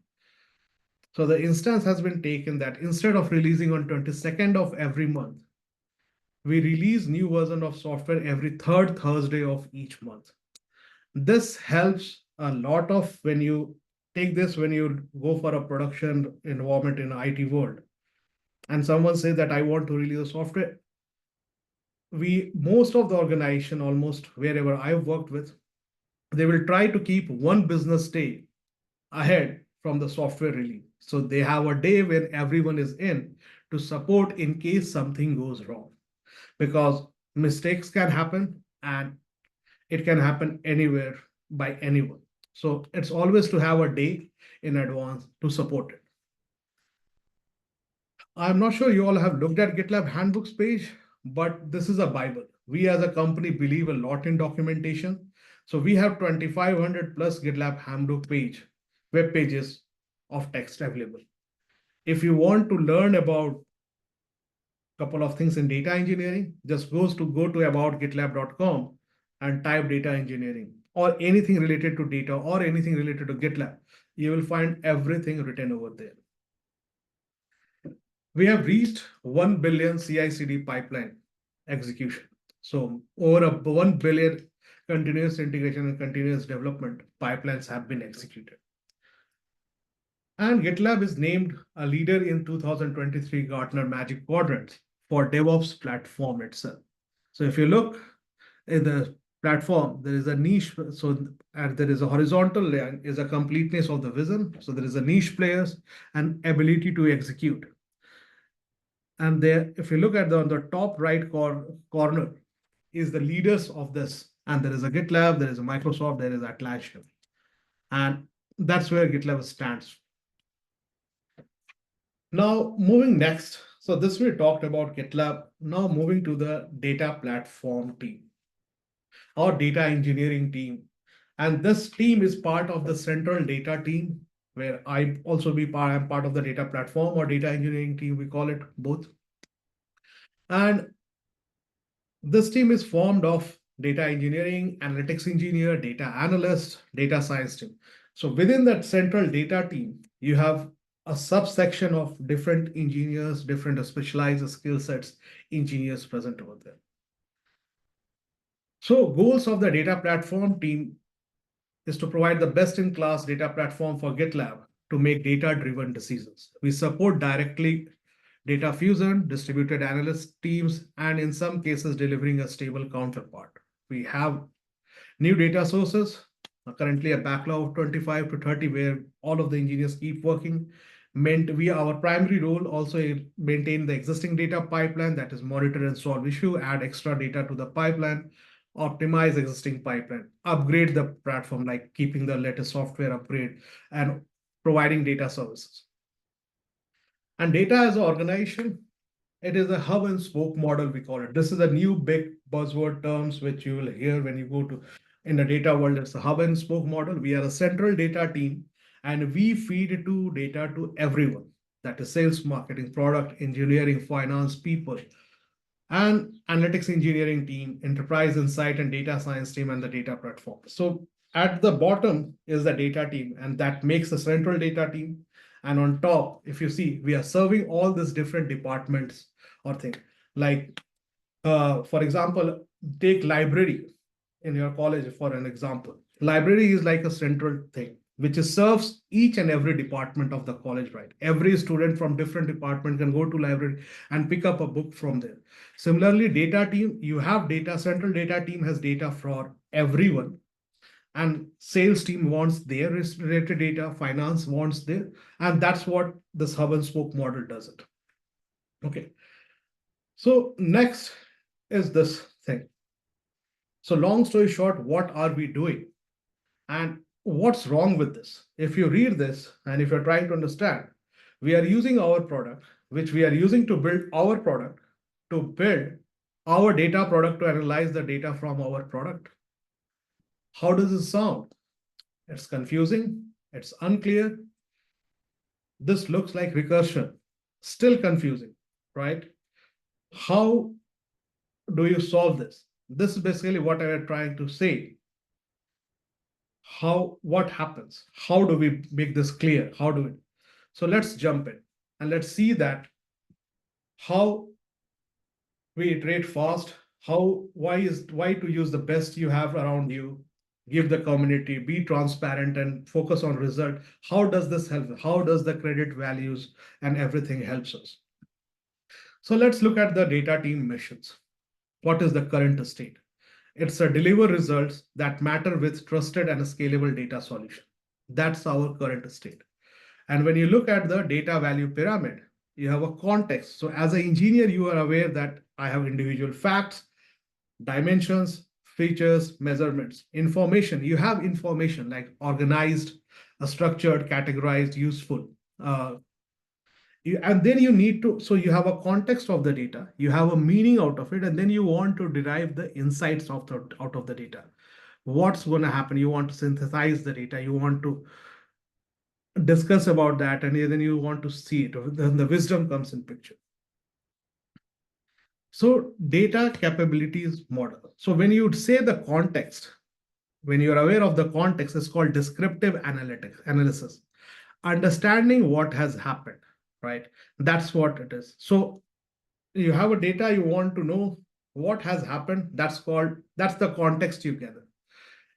So the instance has been taken that instead of releasing on 22nd of every month, we release new version of software every third Thursday of each month. This helps a lot of when you take this when you go for a production environment in IT world and someone says that I want to release a software. We most of the organization almost wherever I've worked with, they will try to keep one business day ahead from the software release. So they have a day when everyone is in to support in case something goes wrong because mistakes can happen and it can happen anywhere by anyone. So it's always to have a day in advance to support it. I'm not sure you all have looked at GitLab handbooks page, but this is a Bible. We as a company believe a lot in documentation. So we have 2,500 plus GitLab handbook web pages of text available. If you want to learn about a couple of things in data engineering, just go to aboutgitlab.com and type data engineering or anything related to data or anything related to GitLab. You will find everything written over there. We have reached 1 billion CI/CD pipeline execution. So over 1 billion continuous integration and continuous development pipelines have been executed. And GitLab is named a leader in 2023 Gartner Magic Quadrants for DevOps platform itself. So if you look in the platform, there is a niche. So and there is a horizontal line is a completeness of the vision. So there is a niche players and ability to execute. And there, if you look at on the top right corner, is the leaders of this. And there is a GitLab, there is a Microsoft, there is Atlassian. And that's where GitLab stands. Now, moving next. So this we talked about GitLab. Now moving to the data platform team, or data engineering team. And this team is part of the central data team, where I'm part of the data platform or data engineering team, we call it both. And this team is formed of data engineering, analytics engineer, data analyst, data science team. So within that central data team, you have a subsection of different engineers, different specialized skill sets, engineers present over there. So goals of the data platform team is to provide the best-in-class data platform for GitLab to make data-driven decisions. We support directly data fusion, distributed analyst teams, and in some cases, delivering a stable counterpart. We have new data sources, currently a backlog of 25 to 30, where all of the engineers keep working. Our primary role also maintain the existing data pipeline, that is monitor and solve issue, add extra data to the pipeline, optimize existing pipeline, upgrade the platform, like keeping the latest software upgrade and providing data services. And data as an organization, it is a hub and spoke model, we call it. This is a new big buzzword terms which you will hear when you go to in the data world. It's a hub and spoke model. We are a central data team and we feed to data to everyone. that is sales, marketing, product, engineering, finance people, and analytics engineering team, enterprise insight and data science team, and the data platform. So at the bottom is the data team, and that makes the central data team. And on top, if you see, we are serving all these different departments or things. Like, for example, take library in your college for an example. Library is like a central thing which serves each and every department of the college, right? Every student from different department can go to library and pick up a book from there. Similarly, data team, you have data, central data team has data for everyone, and sales team wants their related data, finance wants their, and that's what this hub and spoke model does it. Okay. So next is this thing. So long story short, what are we doing? And what's wrong with this? If you read this and if you're trying to understand, we are using our product, which we are using to build our product, to build our data product to analyze the data from our product. How does this sound? It's confusing. It's unclear. This looks like recursion. Still confusing, right? How do you solve this? This is basically what I am trying to say. What happens? How do we make this clear? How do we? So let's jump in and let's see that how we iterate fast, why to use the best you have around you, give the community, be transparent and focus on result. How does this help? How does the credit values and everything helps us? So let's look at the data team missions. What is the current state? It's a deliver results that matter with trusted and scalable data solution. That's our current state. And when you look at the data value pyramid, you have a context. So as an engineer, you are aware that I have individual facts, dimensions, features, measurements, information. You have information like organized, structured, categorized, useful. Uh, and then you need to, so you have a context of the data, you have a meaning out of it, and then you want to derive the insights out of the data. What's going to happen? You want to synthesize the data, you want to discuss about that, and then you want to see it. Then the wisdom comes in picture. So data capabilities model. So when you say the context, when you're aware of the context, it's called descriptive analysis. Understanding what has happened, right? That's what it is. So you have a data, you want to know what has happened. That's the context you gather.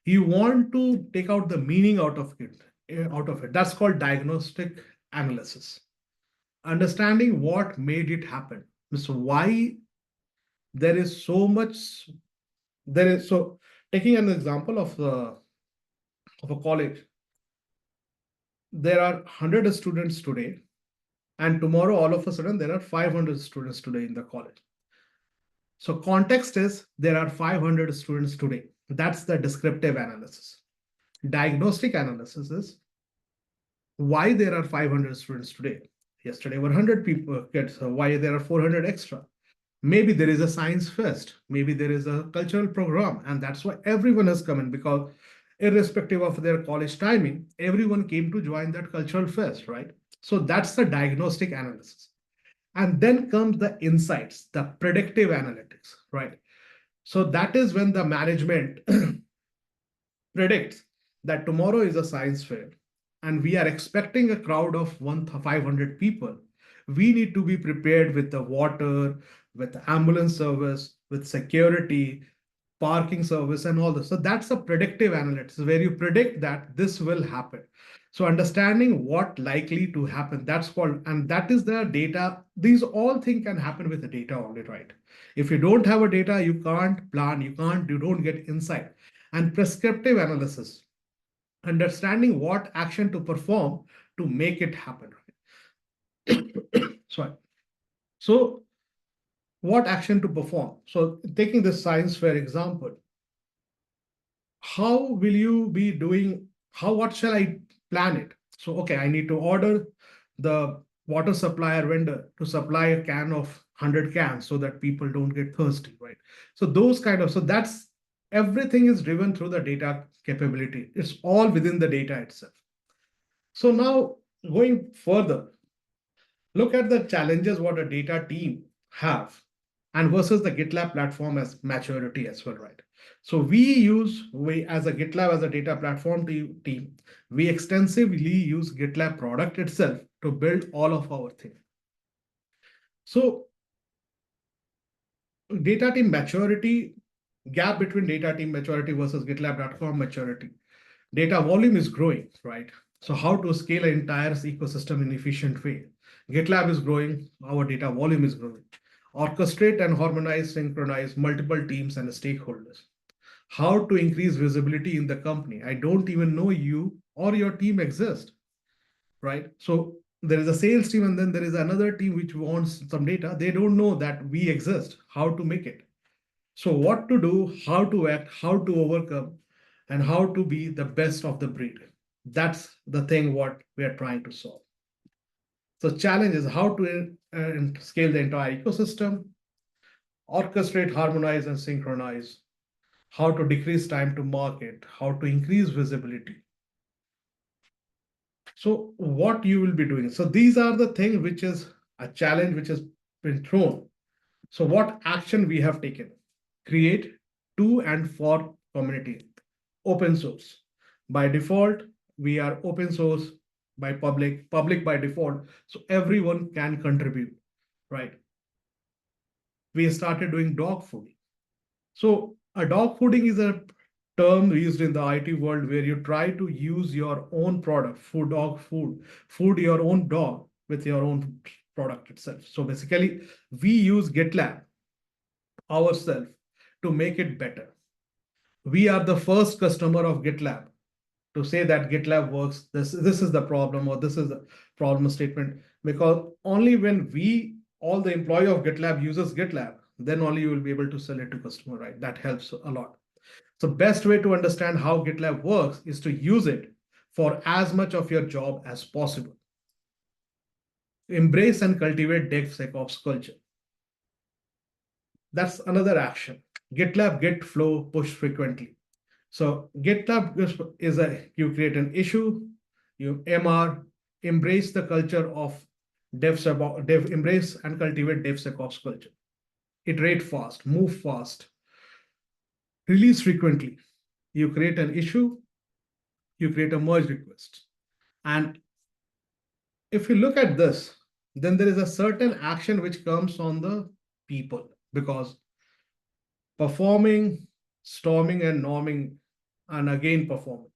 You want to take out the meaning out of it. That's called diagnostic analysis. Understanding what made it happen. So why there is so much there is so taking an example of a college, there are 100 students today, and tomorrow all of a sudden there are 500 students today in the college. So context is there are 500 students today. That's the descriptive analysis. Diagnostic analysis is why there are 500 students today. Yesterday were 100 people kids. So why there are 400 extra? Maybe there is a science fest. Maybe there is a cultural program, and that's why everyone has come in, because irrespective of their college timing, everyone came to join that cultural fest, right? So that's the diagnostic analysis. And then comes the insights, the predictive analytics, right? So that is when the management predicts that tomorrow is a science fair and we are expecting a crowd of 500 people. We need to be prepared with the water, with the ambulance service, with security, parking service, and all this. So that's a predictive analytics where you predict that this will happen. So understanding what likely to happen, that's called, and that is the data. These all things can happen with the data only, right? If you don't have a data, you can't plan, you don't get insight. And prescriptive analysis, understanding what action to perform to make it happen. Sorry. So what action to perform? So taking this science fair example, how will you be doing, what shall I plan it? So, okay, I need to order the water supplier vendor to supply a can of 100 cans so that people don't get thirsty, right? So so that's, everything is driven through the data capability. It's all within the data itself. So now going further, look at the challenges what a data team have and versus the GitLab platform as maturity as well, right? So we as a GitLab as a data platform team, we extensively use GitLab product itself to build all of our things. So data team maturity, gap between data team maturity versus GitLab.com maturity. Data volume is growing, right? So how to scale an entire ecosystem in efficient way? GitLab is growing, our data volume is growing. Orchestrate and harmonize, synchronize multiple teams and stakeholders. How to increase visibility in the company? I don't even know you or your team exist, right? So there is a sales team and then there is another team which wants some data. They don't know that we exist, how to make it. So what to do, how to act, how to overcome, and how to be the best of the breed. That's the thing what we are trying to solve. So challenge is how to scale the entire ecosystem, orchestrate, harmonize, and synchronize, how to decrease time to market, how to increase visibility. So what you will be doing. So these are the things which is a challenge which has been thrown. So what action we have taken? Create to and for community, open source. By default, we are open source by public by default. So everyone can contribute, right? We started doing dog fooding. So a dog fooding is a term used in the IT world where you try to use your own product, food your own dog with your own product itself. So basically, we use GitLab ourselves to make it better. We are the first customer of GitLab to say that GitLab works. This is the problem or this is the problem statement, because only when all the employee of GitLab uses GitLab, then only you will be able to sell it to customer, right? That helps a lot. So best way to understand how GitLab works is to use it for as much of your job as possible. Embrace and cultivate DevSecOps culture. That's another action. GitLab Git flow push frequently. So GitLab is you create an issue, you MR, embrace the culture of embrace and cultivate DevSecOps culture. Iterate fast, move fast, release frequently. You create an issue, you create a merge request. And if you look at this, then there is a certain action which comes on the people, because performing, storming, and norming, and again performing.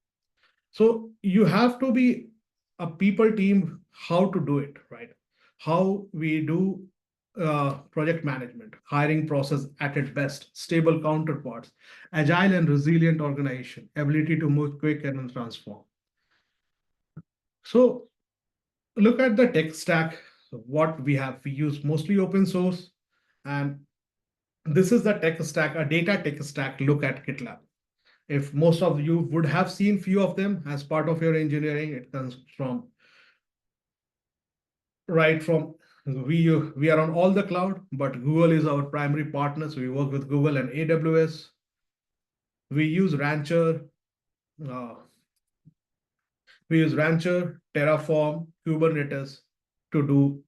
So you have to be a people team, how to do it, right? How we do project management, hiring process at its best, stable counterparts, agile and resilient organization, ability to move quick and transform. So look at the tech stack, what we have. We use mostly open source, and this is the tech stack, a data tech stack. Look at GitLab. If most of you would have seen few of them as part of your engineering, it comes from right from we are on all the cloud, but Google is our primary partner. So we work with Google and AWS. We use Rancher, uh, Terraform, Kubernetes to do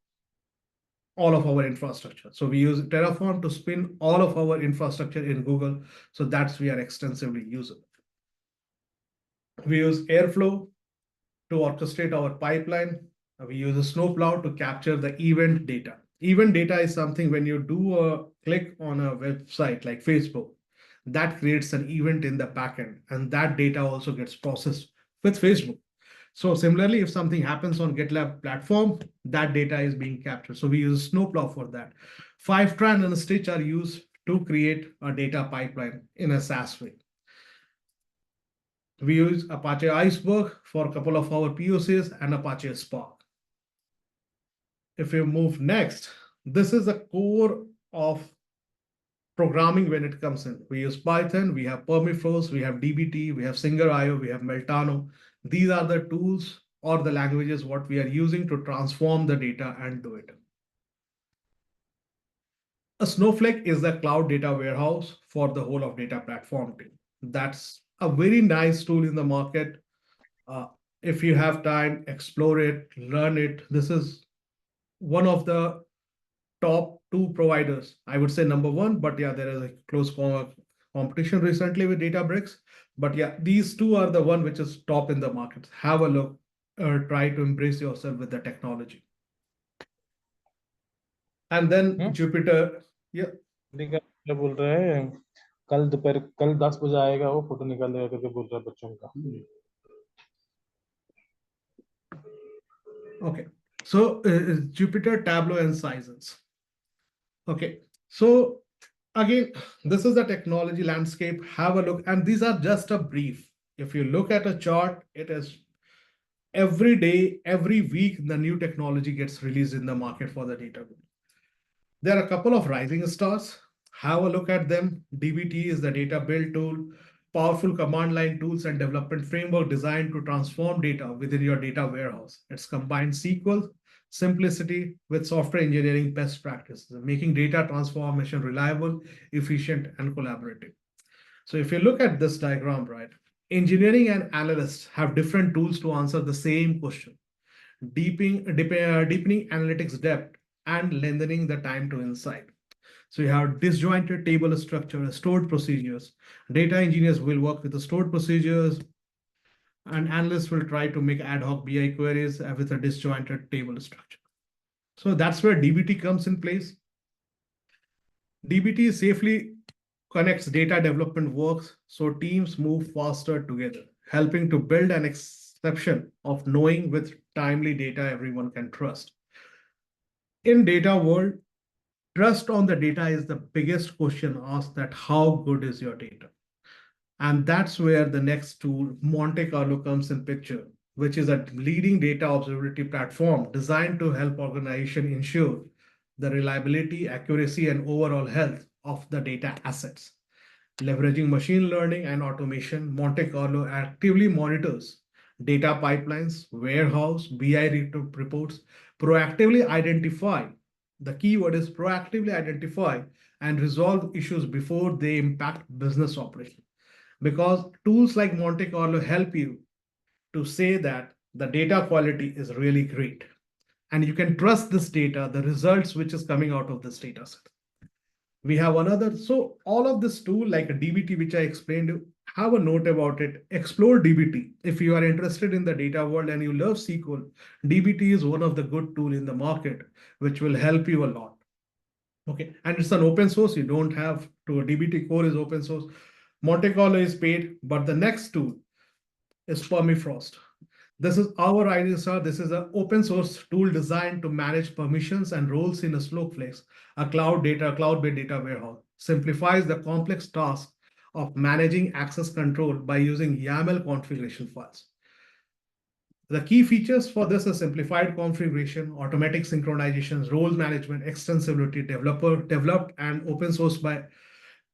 all of our infrastructure. So we use Terraform to spin all of our infrastructure in Google. So that's we are extensively using. We use Airflow to orchestrate our pipeline. We use a snowplow to capture the event data. Event data is something when you do a click on a website like Facebook, that creates an event in the backend, and that data also gets processed with Facebook. So similarly, if something happens on GitLab platform, that data is being captured. So we use Snowplow for that. Fivetran and Stitch are used to create a data pipeline in a SaaS way. We use Apache Iceberg for a couple of our POCs and Apache Spark. If you move next, this is the core of programming when it comes in. We use Python, we have Permafrost, we have DBT, we have Singer.io, we have Meltano. These are the tools or the languages what we are using to transform the data and do it. A Snowflake is the cloud data warehouse for the whole of data platform team. That's a very nice tool in the market. If you have time, explore it, learn it. This is one of the top two providers. I would say number one, but yeah, there is a close competition recently with Databricks. But yeah, these two are the one which is top in the market. Have a look or try to embrace yourself with the technology. And then Jupyter, yeah. ठीक है, क्या बोल रहा है? कल दोपहर, कल 10 बजे आएगा, वो फोटो निकालेगा करके बोल रहा है बच्चों का। Okay. So Jupyter, Tableau, and sizes. Okay. So again, this is the technology landscape. Have a look. And these are just a brief. If you look at a chart, it is every day, every week, the new technology gets released in the market for the data. There are a couple of rising stars. Have a look at them. DBT is the data build tool, powerful command line tools and development framework designed to transform data within your data warehouse. It's combined SQL simplicity with software engineering best practices, making data transformation reliable, efficient, and collaborative. So if you look at this diagram, right, engineering and analysts have different tools to answer the same question, deepening analytics depth and lengthening the time to insight. So you have disjointed table structure, stored procedures. Data engineers will work with the stored procedures, and analysts will try to make ad hoc BI queries with a disjointed table structure. So that's where DBT comes in place. DBT safely connects data development works so teams move faster together, helping to build an exception of knowing with timely data everyone can trust. In data world, trust on the data is the biggest question asked, that how good is your data? And that's where the next tool, Monte Carlo, comes in picture, which is a leading data observability platform designed to help organizations ensure the reliability, accuracy, and overall health of the data assets. Leveraging machine learning and automation, Monte Carlo actively monitors data pipelines, warehouse, BI reports, proactively identify, the keyword is proactively identify and resolve issues before they impact business operations. Because tools like Monte Carlo help you to say that the data quality is really great. And you can trust this data, the results which is coming out of this data set. We have another, so all of this tool like a DBT, which I explained, have a note about it, explore DBT. If you are interested in the data world and you love SQL, DBT is one of the good tool in the market, which will help you a lot. Okay, and it's an open source, you don't have to, a DBT core is open source. Monte Carlo is paid, but the next tool is Permafrost. This is our idea, sir. This is an open source tool designed to manage permissions and roles in a Snowflake, a cloud-based data warehouse. Simplifies the complex task of managing access control by using YAML configuration files. The key features for this are simplified configuration, automatic synchronizations, role management, extensibility, developed and open source by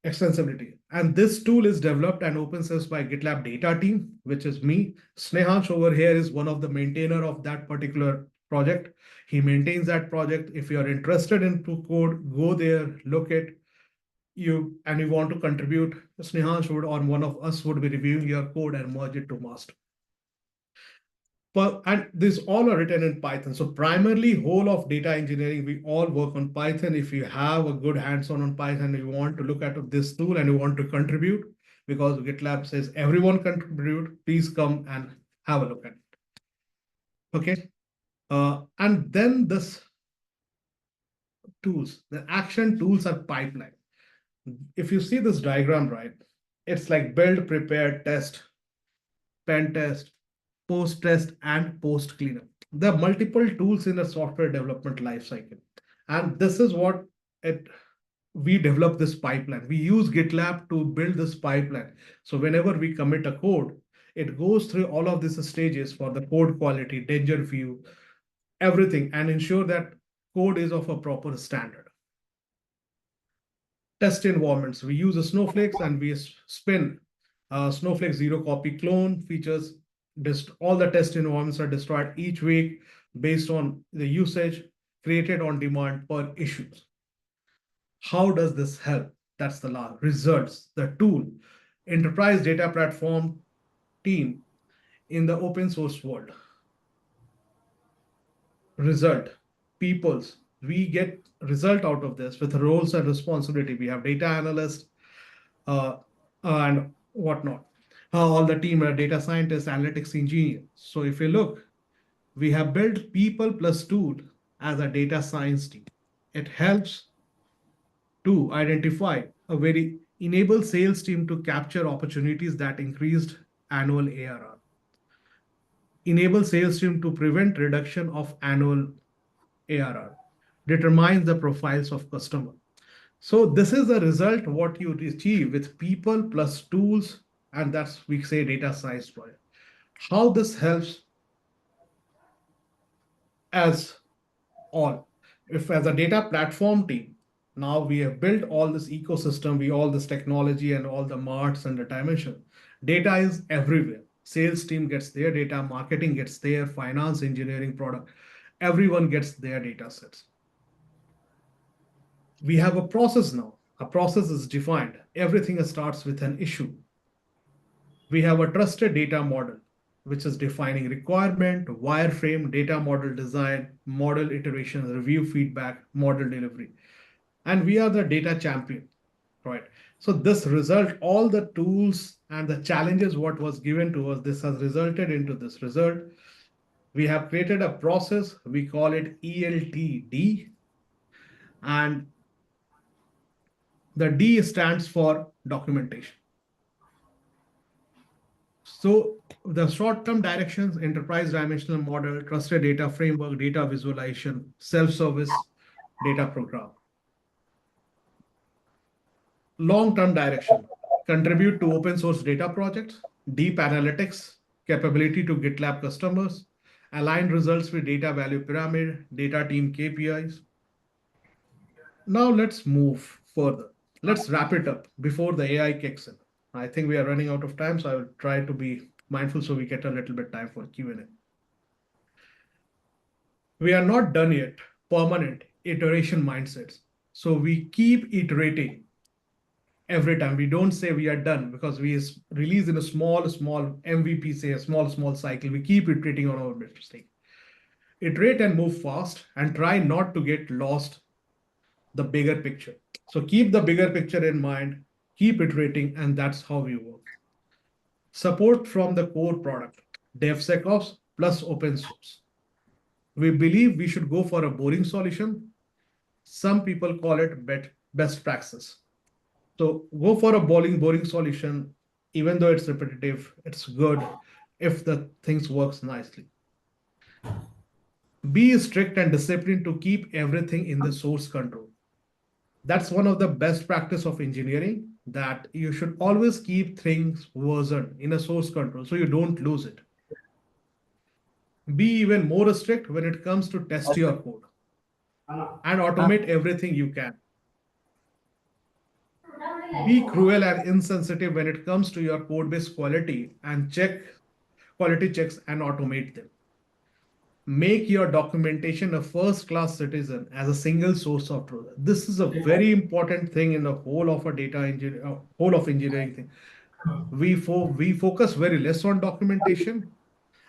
extensibility. And this tool is developed and open source by GitLab data team, which is me. Snehansh over here is one of the maintainer of that particular project. He maintains that project. If you are interested in code, go there, look at you, and you want to contribute, Snehansh would, or one of us would be reviewing your code and merge it to master. And these all are written in Python. So primarily whole of data engineering, we all work on Python. If you have a good hands-on on Python, you want to look at this tool and you want to contribute, because GitLab says everyone contribute, please come and have a look at it. Okay. And then this tools, the action tools are pipeline. If you see this diagram, right, it's like build, prepare, test, pen test, post test, and post cleanup. There are multiple tools in the software development lifecycle. And this is what we develop this pipeline. We use GitLab to build this pipeline. So whenever we commit a code, it goes through all of these stages for the code quality, danger view, everything, and ensure that code is of a proper standard. Test environments. We use a Snowflakes and we spin Snowflake zero copy clone features. All the test environments are destroyed each week based on the usage created on demand per issues. How does this help? That's the last results. The tool, enterprise data platform team in the open source world. Result, peoples. We get result out of this with roles and responsibility. We have data analysts and whatnot. All the team are data scientists, analytics engineer. So if you look, we have built people plus tool as a data science team. It helps to identify a very enable sales team to capture opportunities that increased annual ARR. Enable sales team to prevent reduction of annual ARR. Determines the profiles of customer. So this is the result what you achieve with people plus tools, and that's we say data science project. How this helps as all. If as a data platform team, now we have built all this ecosystem, we all this technology and all the marts and the dimension. Data is everywhere. Sales team gets their data, marketing gets their, finance, engineering, product. Everyone gets their data sets. We have a process now. A process is defined. Everything starts with an issue. We have a trusted data model, which is defining requirement, wireframe, data model design, model iteration, review feedback, model delivery. And we are the data champion, right? So this result, all the tools and the challenges what was given to us, this has resulted into this result. We have created a process, we call it ELTD, and the D stands for documentation. So the short-term directions, enterprise dimensional model, trusted data framework, data visualization, self-service data program. Long-term direction, contribute to open source data projects, deep analytics, capability to GitLab customers, align results with data value pyramid, data team KPIs. Now let's move further. Let's wrap it up before the AI kicks in. I think we are running out of time, so I will try to be mindful so we get a little bit time for Q&A. We are not done yet. Permanent iteration mindsets. So we keep iterating every time. We don't say we are done because we release in a small MVP, say a small cycle. We keep iterating on our mistake. Iterate and move fast and try not to get lost the bigger picture. So keep the bigger picture in mind, keep iterating, and that's how we work. Support from the core product, DevSecOps plus open source. We believe we should go for a boring solution. Some people call it best practice. So go for a boring solution, even though it's repetitive, it's good if the things works nicely. Be strict and disciplined to keep everything in the source control. That's one of the best practice of engineering, that you should always keep things versioned in a source control so you don't lose it. Be even more strict when it comes to test your code and automate everything you can. Be cruel and insensitive when it comes to your code base quality and quality checks and automate them. Make your documentation a first-class citizen as a single source of truth. This is a very important thing in the whole of a whole of engineering thing. We focus very less on documentation,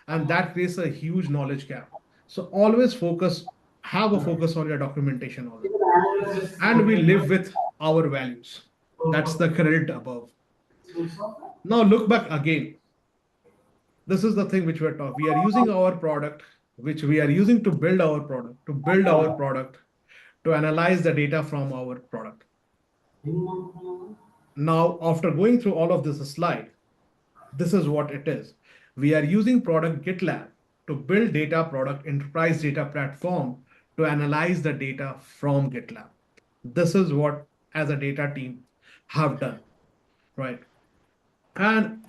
and that creates a huge knowledge gap. So always have a focus on your documentation always. And we live with our values. That's the credit above. Now look back again. This is the thing which we're talking. We are using our product, which we are using to build our product, to analyze the data from our product. Now, after going through all of this slide, this is what it is. We are using product GitLab to build data product enterprise data platform to analyze the data from GitLab. This is what as a data team have done, right? And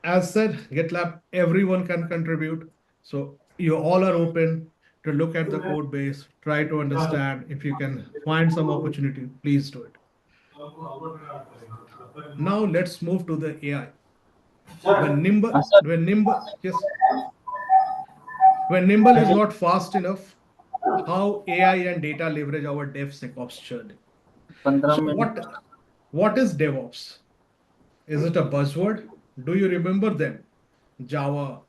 as said, GitLab, everyone can contribute. So you all are open to look at the code base, try to understand. If you can find some opportunity, please do it. Now let's move to the AI. When Nimble is not fast enough, how AI and data leverage our DevSecOps journey. So what is DevOps? Is it a buzzword? Do you remember them? Java,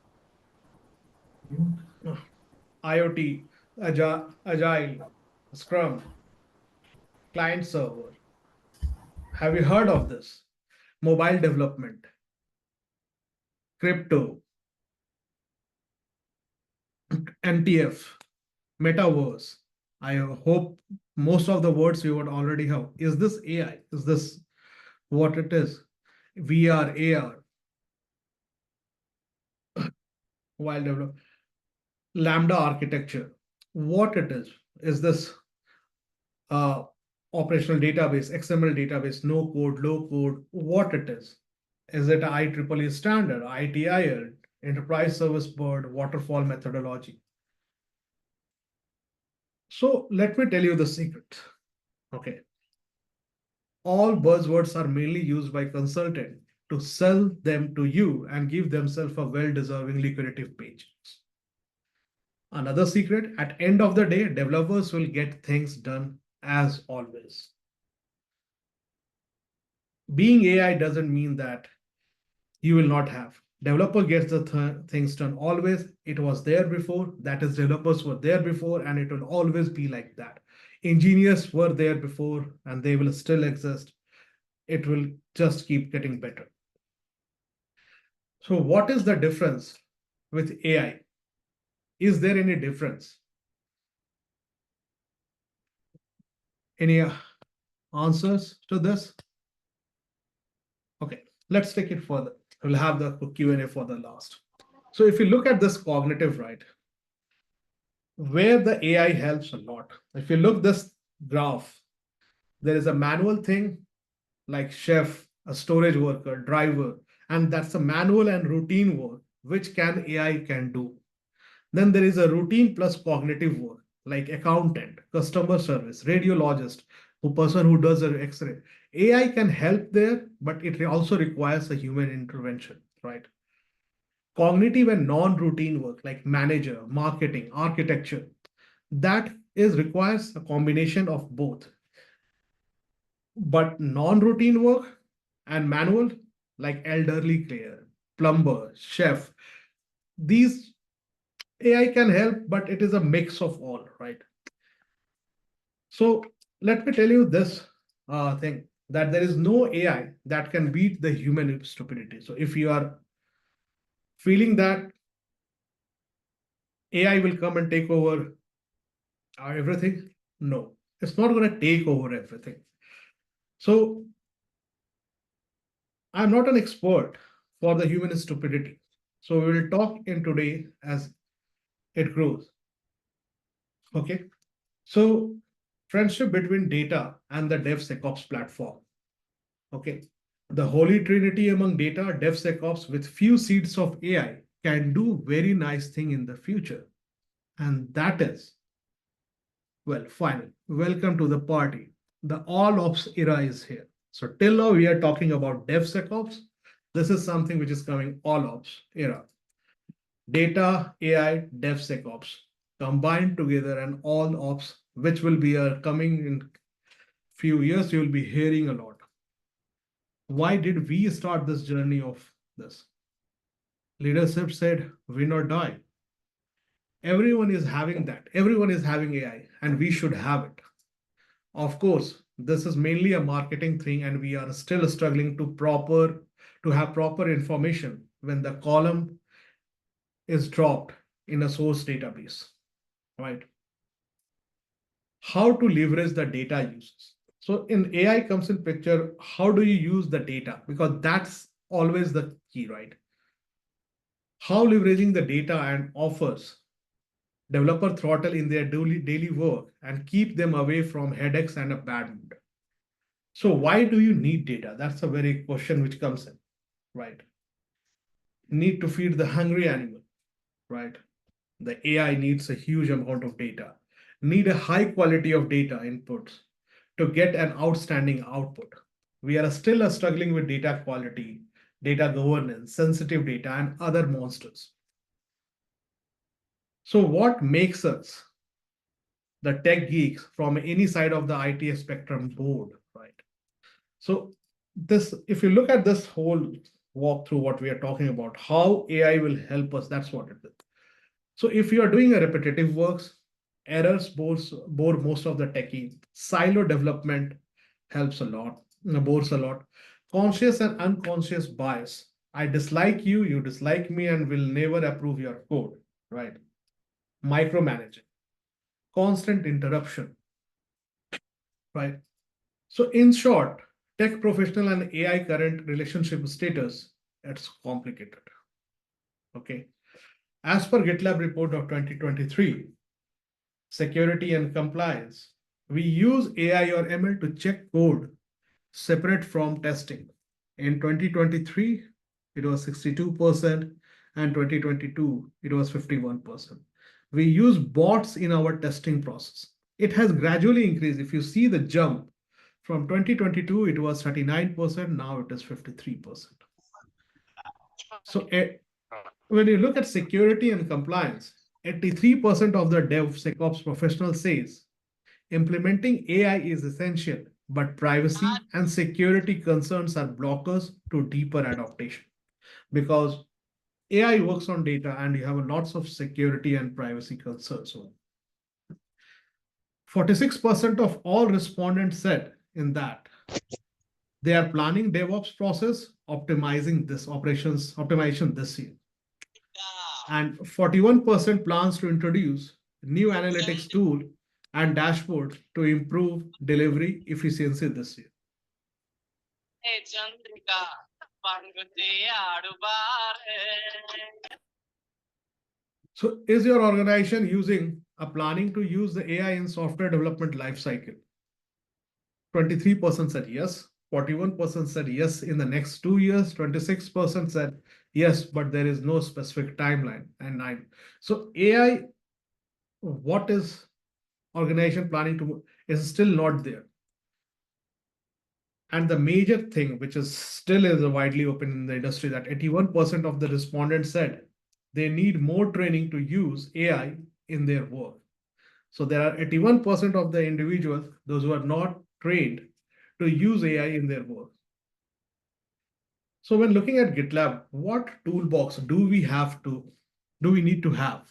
IoT, Agile, Scrum, client server. Have you heard of this? Mobile development, crypto, MTF, metaverse. I hope most of the words you would already have. Is this AI? Is this what it is? VR, AR, while develop Lambda architecture. What it is? Is this uh, operational database, XML database, no code, low code? What it is? Is it IEEE standard, ITIL, enterprise service bird, waterfall methodology? So let me tell you the secret. Okay. All buzzwords are mainly used by consultant to sell them to you and give themselves a well-deserving liquidative page. Another secret, at end of the day, developers will get things done as always. Being AI doesn't mean that you will not have. Developer gets the things done always. It was there before. That is, developers were there before, and it will always be like that. Engineers were there before, and they will still exist. It will just keep getting better. So what is the difference with AI? Is there any difference? Any answers to this? Okay, let's take it further. We'll have the Q&A for the last. So if you look at this cognitive, right, where the AI helps a lot. If you look this graph, there is a manual thing like chef, a storage worker, driver, and that's a manual and routine work, which AI can do. Then there is a routine plus cognitive work like accountant, customer service, radiologist, who person who does an X-ray. AI can help there, but it also requires a human intervention, right? Cognitive and non-routine work like manager, marketing, architecture, that is requires a combination of both. But non-routine work and manual, like elderly care, plumber, chef, these AI can help, but it is a mix of all, right? So let me tell you this thing, that there is no AI that can beat the human stupidity. So if you are feeling that AI will come and take over everything, no, it's not going to take over everything. So I'm not an expert for the human stupidity. So we will talk in today as it grows. Okay. So friendship between data and the DevSecOps platform. Okay. The holy trinity among data, DevSecOps with few seeds of AI can do very nice thing in the future. And that is, well, fine. Welcome to the party. The all ops era is here. So till now we are talking about DevSecOps. This is something which is coming all ops era. Data, AI, DevSecOps combined together and all ops, which will be coming in few years, you will be hearing a lot. Why did we start this journey of this? Leadership said, win or die. Everyone is having that. Everyone is having AI, and we should have it. Of course, this is mainly a marketing thing, and we are still struggling to have proper information when the column is dropped in a source database, right? How to leverage the data uses. So in AI comes in picture, how do you use the data? Because that's always the key, right? How leveraging the data and offers developer throttle in their daily work and keep them away from headaches and a bad mood. So why do you need data? That's a very question which comes in, right? Need to feed the hungry animal, right? The AI needs a huge amount of data, need a high quality of data inputs to get an outstanding output. We are still struggling with data quality, data governance, sensitive data, and other monsters. So what makes us the tech geeks from any side of the IT spectrum board, right? So this, if you look at this whole walk through what we are talking about, how AI will help us, that's what it is. So if you are doing a repetitive works, Errors bore most of the techie. Silo development helps a lot, bores a lot. Conscious and unconscious bias. I dislike you, you dislike me, and will never approve your code, right? Micromanaging, constant interruption, right? So in short, tech professional and AI current relationship status, it's complicated. Okay. As per GitLab report of 2023, security and compliance, we use AI or ML to check code separate from testing. In 2023, it was 62%, and 2022, it was 51%. We use bots in our testing process. It has gradually increased. If you see the jump from 2022, it was 39%, now it is 53%. So when you look at security and compliance, 83% of the DevSecOps professional says implementing AI is essential, but privacy and security concerns are blockers to deeper adoption because AI works on data and you have lots of security and privacy concerns. 46% of all respondents said in that they are planning DevOps process optimizing optimization this year. And 41% plans to introduce new analytics tool and dashboard to improve delivery efficiency this year. So is your organization planning to use the AI in software development lifecycle? 23% said yes, 41% said yes in the next 2 years, 26% said yes, but there is no specific timeline, and 9. So AI, what is organization planning to, is still not there. And the major thing, which is still is widely open in the industry, that 81% of the respondents said they need more training to use AI in their work. So there are 81% of the individuals, those who are not trained to use AI in their work. So when looking at GitLab, what toolbox do we need to have?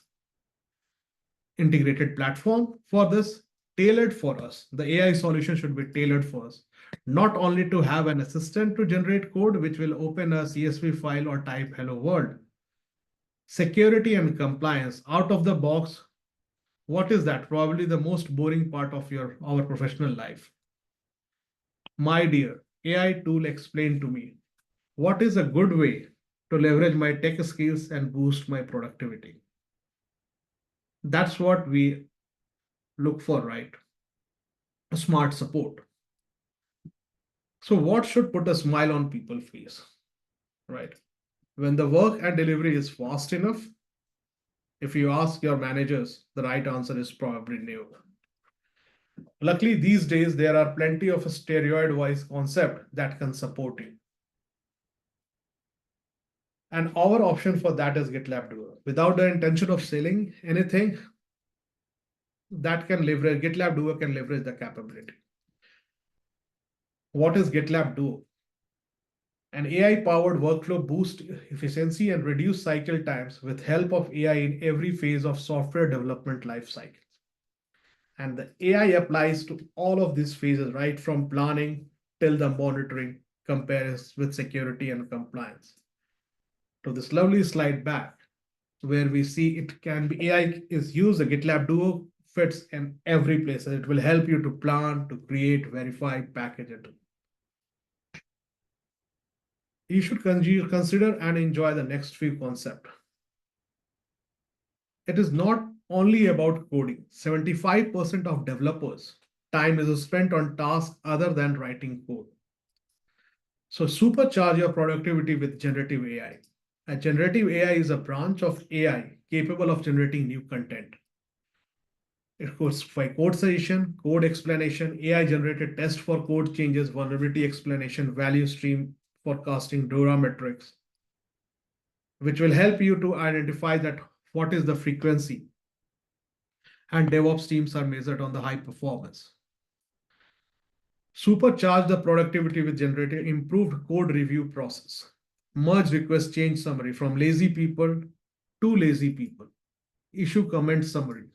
Integrated platform for this, tailored for us. The AI solution should be tailored for us. Not only to have an assistant to generate code, which will open a CSV file or type hello world. Security and compliance out of the box. What is that? Probably the most boring part of our professional life. My dear, AI tool explain to me what is a good way to leverage my tech skills and boost my productivity. That's what we look for, right? A smart support. So what should put a smile on people's face, right? When the work and delivery is fast enough, if you ask your managers, the right answer is probably no. Luckily, these days, there are plenty of steroid voice concept that can support you. And our option for that is GitLab Duo. Without the intention of selling anything, that can leverage, GitLab Duo can leverage the capability. What is GitLab Duo? An AI-powered workflow boost efficiency and reduce cycle times with help of AI in every phase of software development lifecycle. And the AI applies to all of these phases, right from planning till the monitoring, compares with security and compliance. To this lovely slide back, where we see it can be AI is used, the GitLab Duo fits in every place. And it will help you to plan, to create, verify, package it. You should consider and enjoy the next few concepts. It is not only about coding. 75% of developers' time is spent on tasks other than writing code. So supercharge your productivity with generative AI. A generative AI is a branch of AI capable of generating new content. It goes by code suggestion, code explanation, AI-generated test for code changes, vulnerability explanation, value stream forecasting, DORA metrics, which will help you to identify that what is the frequency. And DevOps teams are measured on the high performance. Supercharge the productivity with generative improved code review process. Merge request change summary from lazy people to lazy people. Issue comment summary.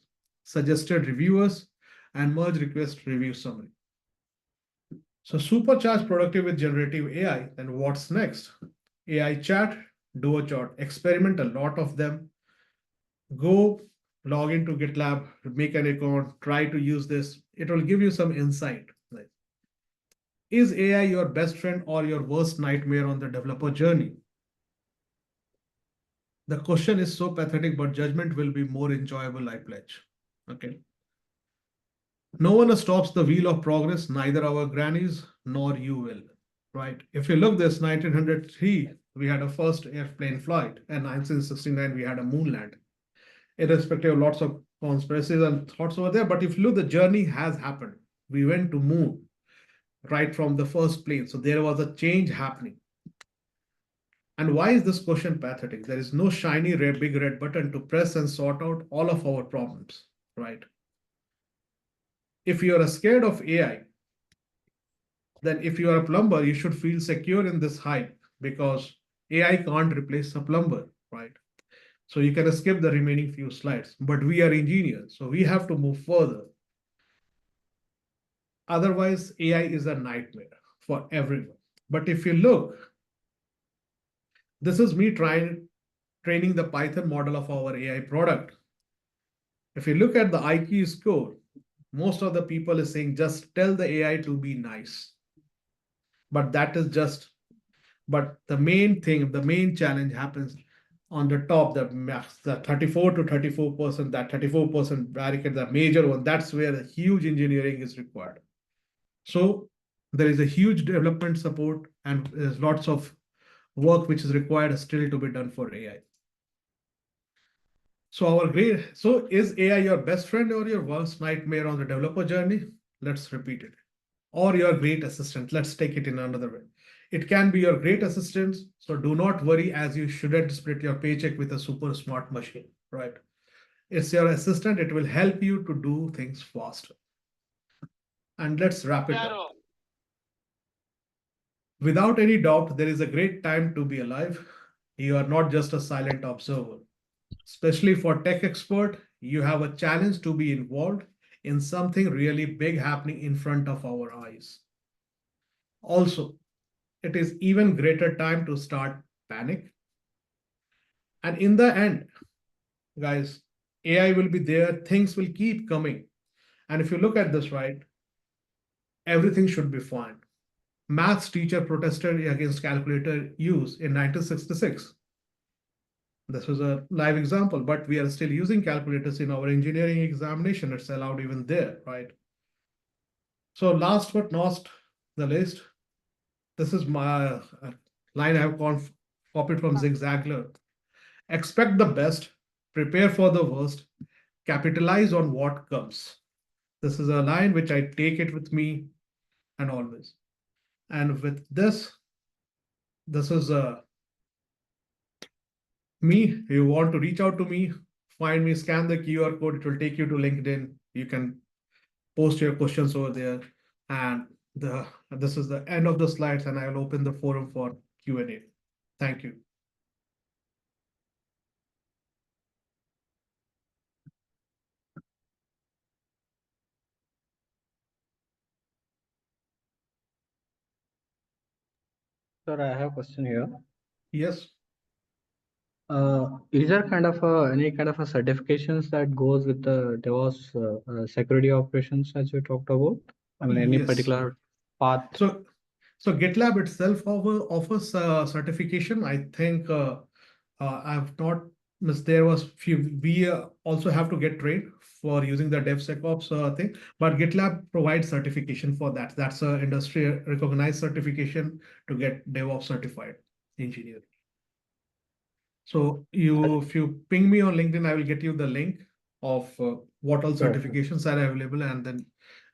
suggested reviewers, and merge request review summary. So supercharge productivity with generative AI. Then what's next? AI chat, duo chat, experiment a lot of them. Go log into GitLab, make an account, try to use this. It will give you some insight. Like, is AI your best friend or your worst nightmare on the developer journey? The question is so pathetic, but judgment will be more enjoyable, I pledge. Okay. No one stops the wheel of progress, neither our grannies nor you will. Right? If you look this 1903, we had a first airplane flight, and 1969 we had a moon land. Irrespective of lots of conspiracies and thoughts over there, but if you look, the journey has happened. We went to moon right from the first plane, so there was a change happening. And why is this question pathetic? There is no shiny red, big red button to press and sort out all of our problems, right? If you are scared of AI, then if you are a plumber, you should feel secure in this hype because AI can't replace a plumber, right? So you can skip the remaining few slides, but we are engineers, so we have to move further. Otherwise, AI is a nightmare for everyone. But if you look, this is me training the Python model of our AI product. If you look at the IQ score, most of the people is saying just tell the AI to be nice. But that is just, but the main thing, the main challenge happens on the top, the max, the 34 to 34%, that 34% barricade, the major one, that's where the huge engineering is required. So there is a huge development support and there's lots of work which is required still to be done for AI. So is AI your best friend or your worst nightmare on the developer journey? Let's repeat it. Or your great assistant. Let's take it in another way. It can be your great assistant. So do not worry, as you shouldn't split your paycheck with a super smart machine, right? It's your assistant. It will help you to do things faster. And let's wrap it up. Without any doubt, there is a great time to be alive. You are not just a silent observer. Especially for tech expert, you have a challenge to be involved in something really big happening in front of our eyes. Also, it is even greater time to start panic. And in the end, guys, AI will be there, things will keep coming. And if you look at this right, everything should be fine. Maths teacher protested against calculator use in 1966. This was a live example, but we are still using calculators in our engineering examination. It's allowed even there, right? So last but not the least, this is my line I have copied from Zig Ziglar. Expect the best, prepare for the worst, capitalize on what comes. This is a line which I take it with me and always. And with this is me. You want to reach out to me, find me, scan the QR code. It will take you to LinkedIn. You can post your questions over there. And this is the end of the slides, and I will open the forum for Q&A. Thank you. Sir, I have a question here. Yes. Is there kind of any kind of a certifications that goes with the DevOps security operations as you talked about? I mean, any Yes. particular path? So GitLab itself offers certification. I think I've not missed. There was few. We also have to get trained for using the DevSecOps thing, but GitLab provides certification for that. That's a industry recognized certification to get DevOps certified engineer. So if you ping me on LinkedIn, I will get you the link of what all certifications are available, and then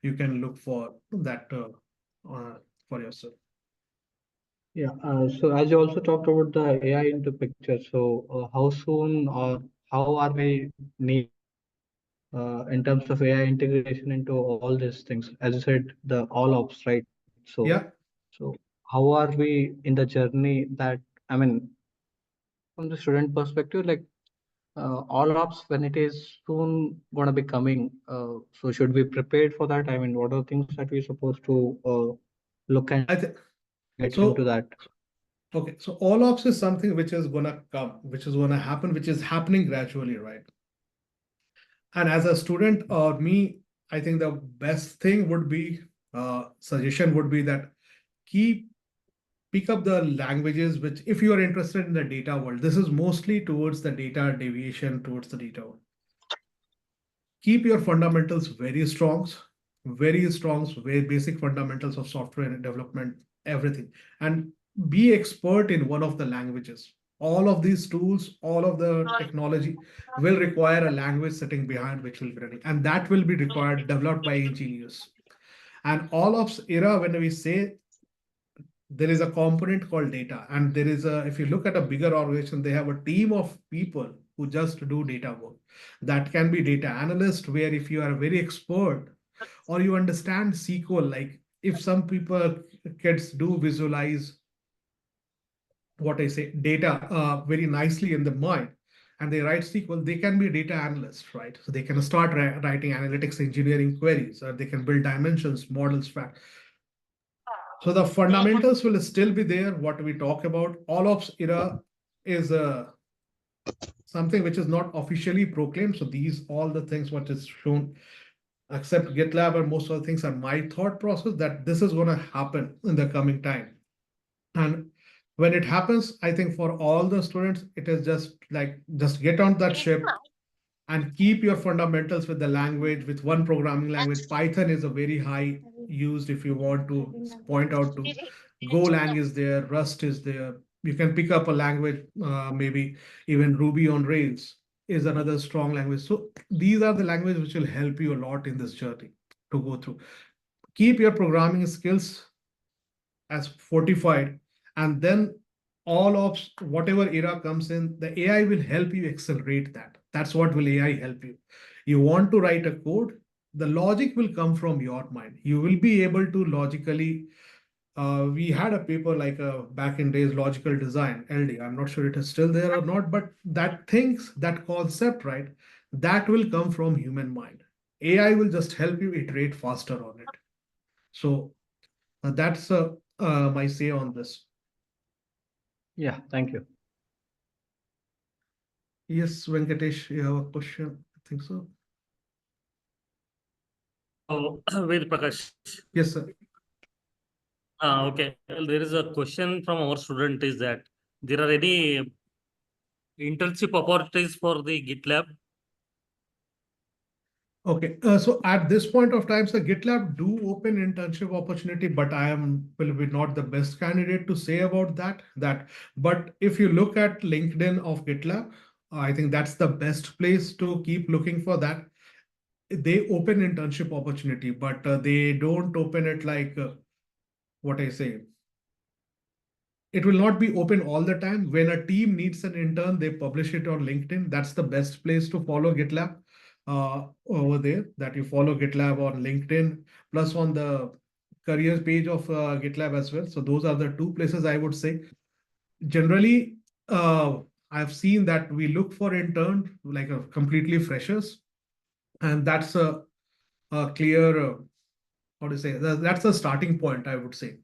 you can look for that for yourself. Yeah. So as you also talked about the AI into picture, so how soon or how are we need in terms of AI integration into all these things? As you said, the all ops, right? So yeah. So how are we in the journey that, I mean, from the student perspective, like all ops when it is soon gonna be coming. So should we prepared for that? I mean, what are things that we're supposed to look and I think get so. into that? Okay, so all ops is something which is gonna come, which is gonna happen, which is happening gradually, right? And as a student or me, I think the best thing would be suggestion would be that keep pick up the languages which, if you are interested in the data world, this is mostly towards the data deviation towards the data world. Keep your fundamentals very strong, very basic fundamentals of software development, everything, and be expert in one of the languages. All of these tools, all of the technology will require a language sitting behind which will be running, and that will be required developed by engineers. And all of era, when we say there is a component called data, and there is a, if you look at a bigger organization, they have a team of people who just do data work. That can be data analyst, where if you are very expert or you understand SQL, like if some people kids do visualize what I say data very nicely in the mind, and they write SQL, they can be data analysts, right? So they can start writing analytics engineering queries, or they can build dimensions, models, fact. So the fundamentals will still be there. What we talk about, all ops era is something which is not officially proclaimed. So these all the things what is shown, except GitLab and most of the things, are my thought process that this is going to happen in the coming time. And when it happens, I think for all the students, it is just get on that ship and keep your fundamentals with the language, with one programming language. Python is a very high used if you want to point out to. Golang is there, Rust is there. You can pick up a language, maybe even Ruby on Rails is another strong language. So these are the languages which will help you a lot in this journey to go through. Keep your programming skills as fortified, and then all of whatever era comes in, the AI will help you accelerate that. That's what will AI help you. You want to write a code, the logic will come from your mind. You will be able to logically. We had a paper like back in days, logical design, LD. I'm not sure it is still there or not, but that concept, right? That will come from human mind. AI will just help you iterate faster on it. So that's my say on this. Yeah, thank you. Yes, Venkatesh, you have a question? I think so. Oh, with Prakash. Yes, sir. Okay. Well, there is a question from our student is that there are any internship opportunities for the GitLab? Okay, so at this point of time, so GitLab do open internship opportunity, but I am will be not the best candidate to say about that. But if you look at LinkedIn of GitLab, I think that's the best place to keep looking for that. They open internship opportunity, but they don't open it like what I say. It will not be open all the time. When a team needs an intern, they publish it on LinkedIn. That's the best place to follow GitLab over there, that you follow GitLab on LinkedIn, plus on the careers page of GitLab as well. So those are the two places I would say. Generally, I've seen that we look for intern like a completely freshers, and that's a clear, how to say, that's a starting point, I would say.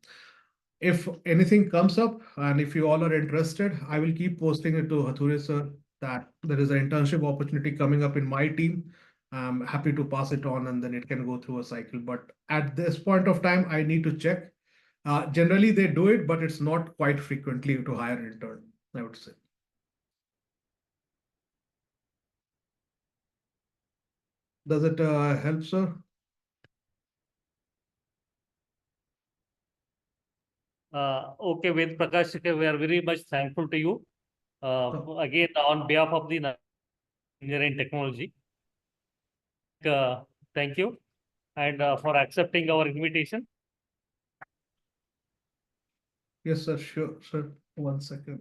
If anything comes up and if you all are interested, I will keep posting it to Hathure sir that there is an internship opportunity coming up in my team. I'm happy to pass it on and then it can go through a cycle. But at this point of time, I need to check. Generally, they do it, but it's not quite frequently to hire intern, I would say. Does it help, sir? Okay, with Prakash, okay, we are very much thankful to you. Again, on behalf of the engineering technology, uh, thank you and for accepting our invitation. Yes, sir. Sure, sir. 1 second.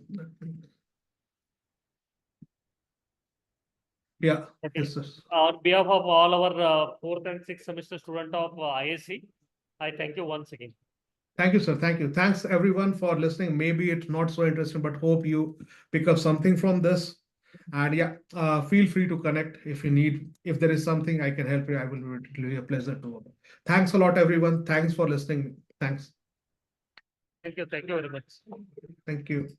Yeah. Okay. Yes, sir. On behalf of all our fourth and sixth semester student of ISC, I thank you once again. Thank you, sir. Thank you. Thanks everyone for listening. Maybe it's not so interesting, but hope you pick up something from this. And yeah, feel free to connect if you need. If there is something I can help you, I will. It will be a pleasure to work. Thanks a lot, everyone. Thanks for listening. Thanks. Thank you very much. Thank you.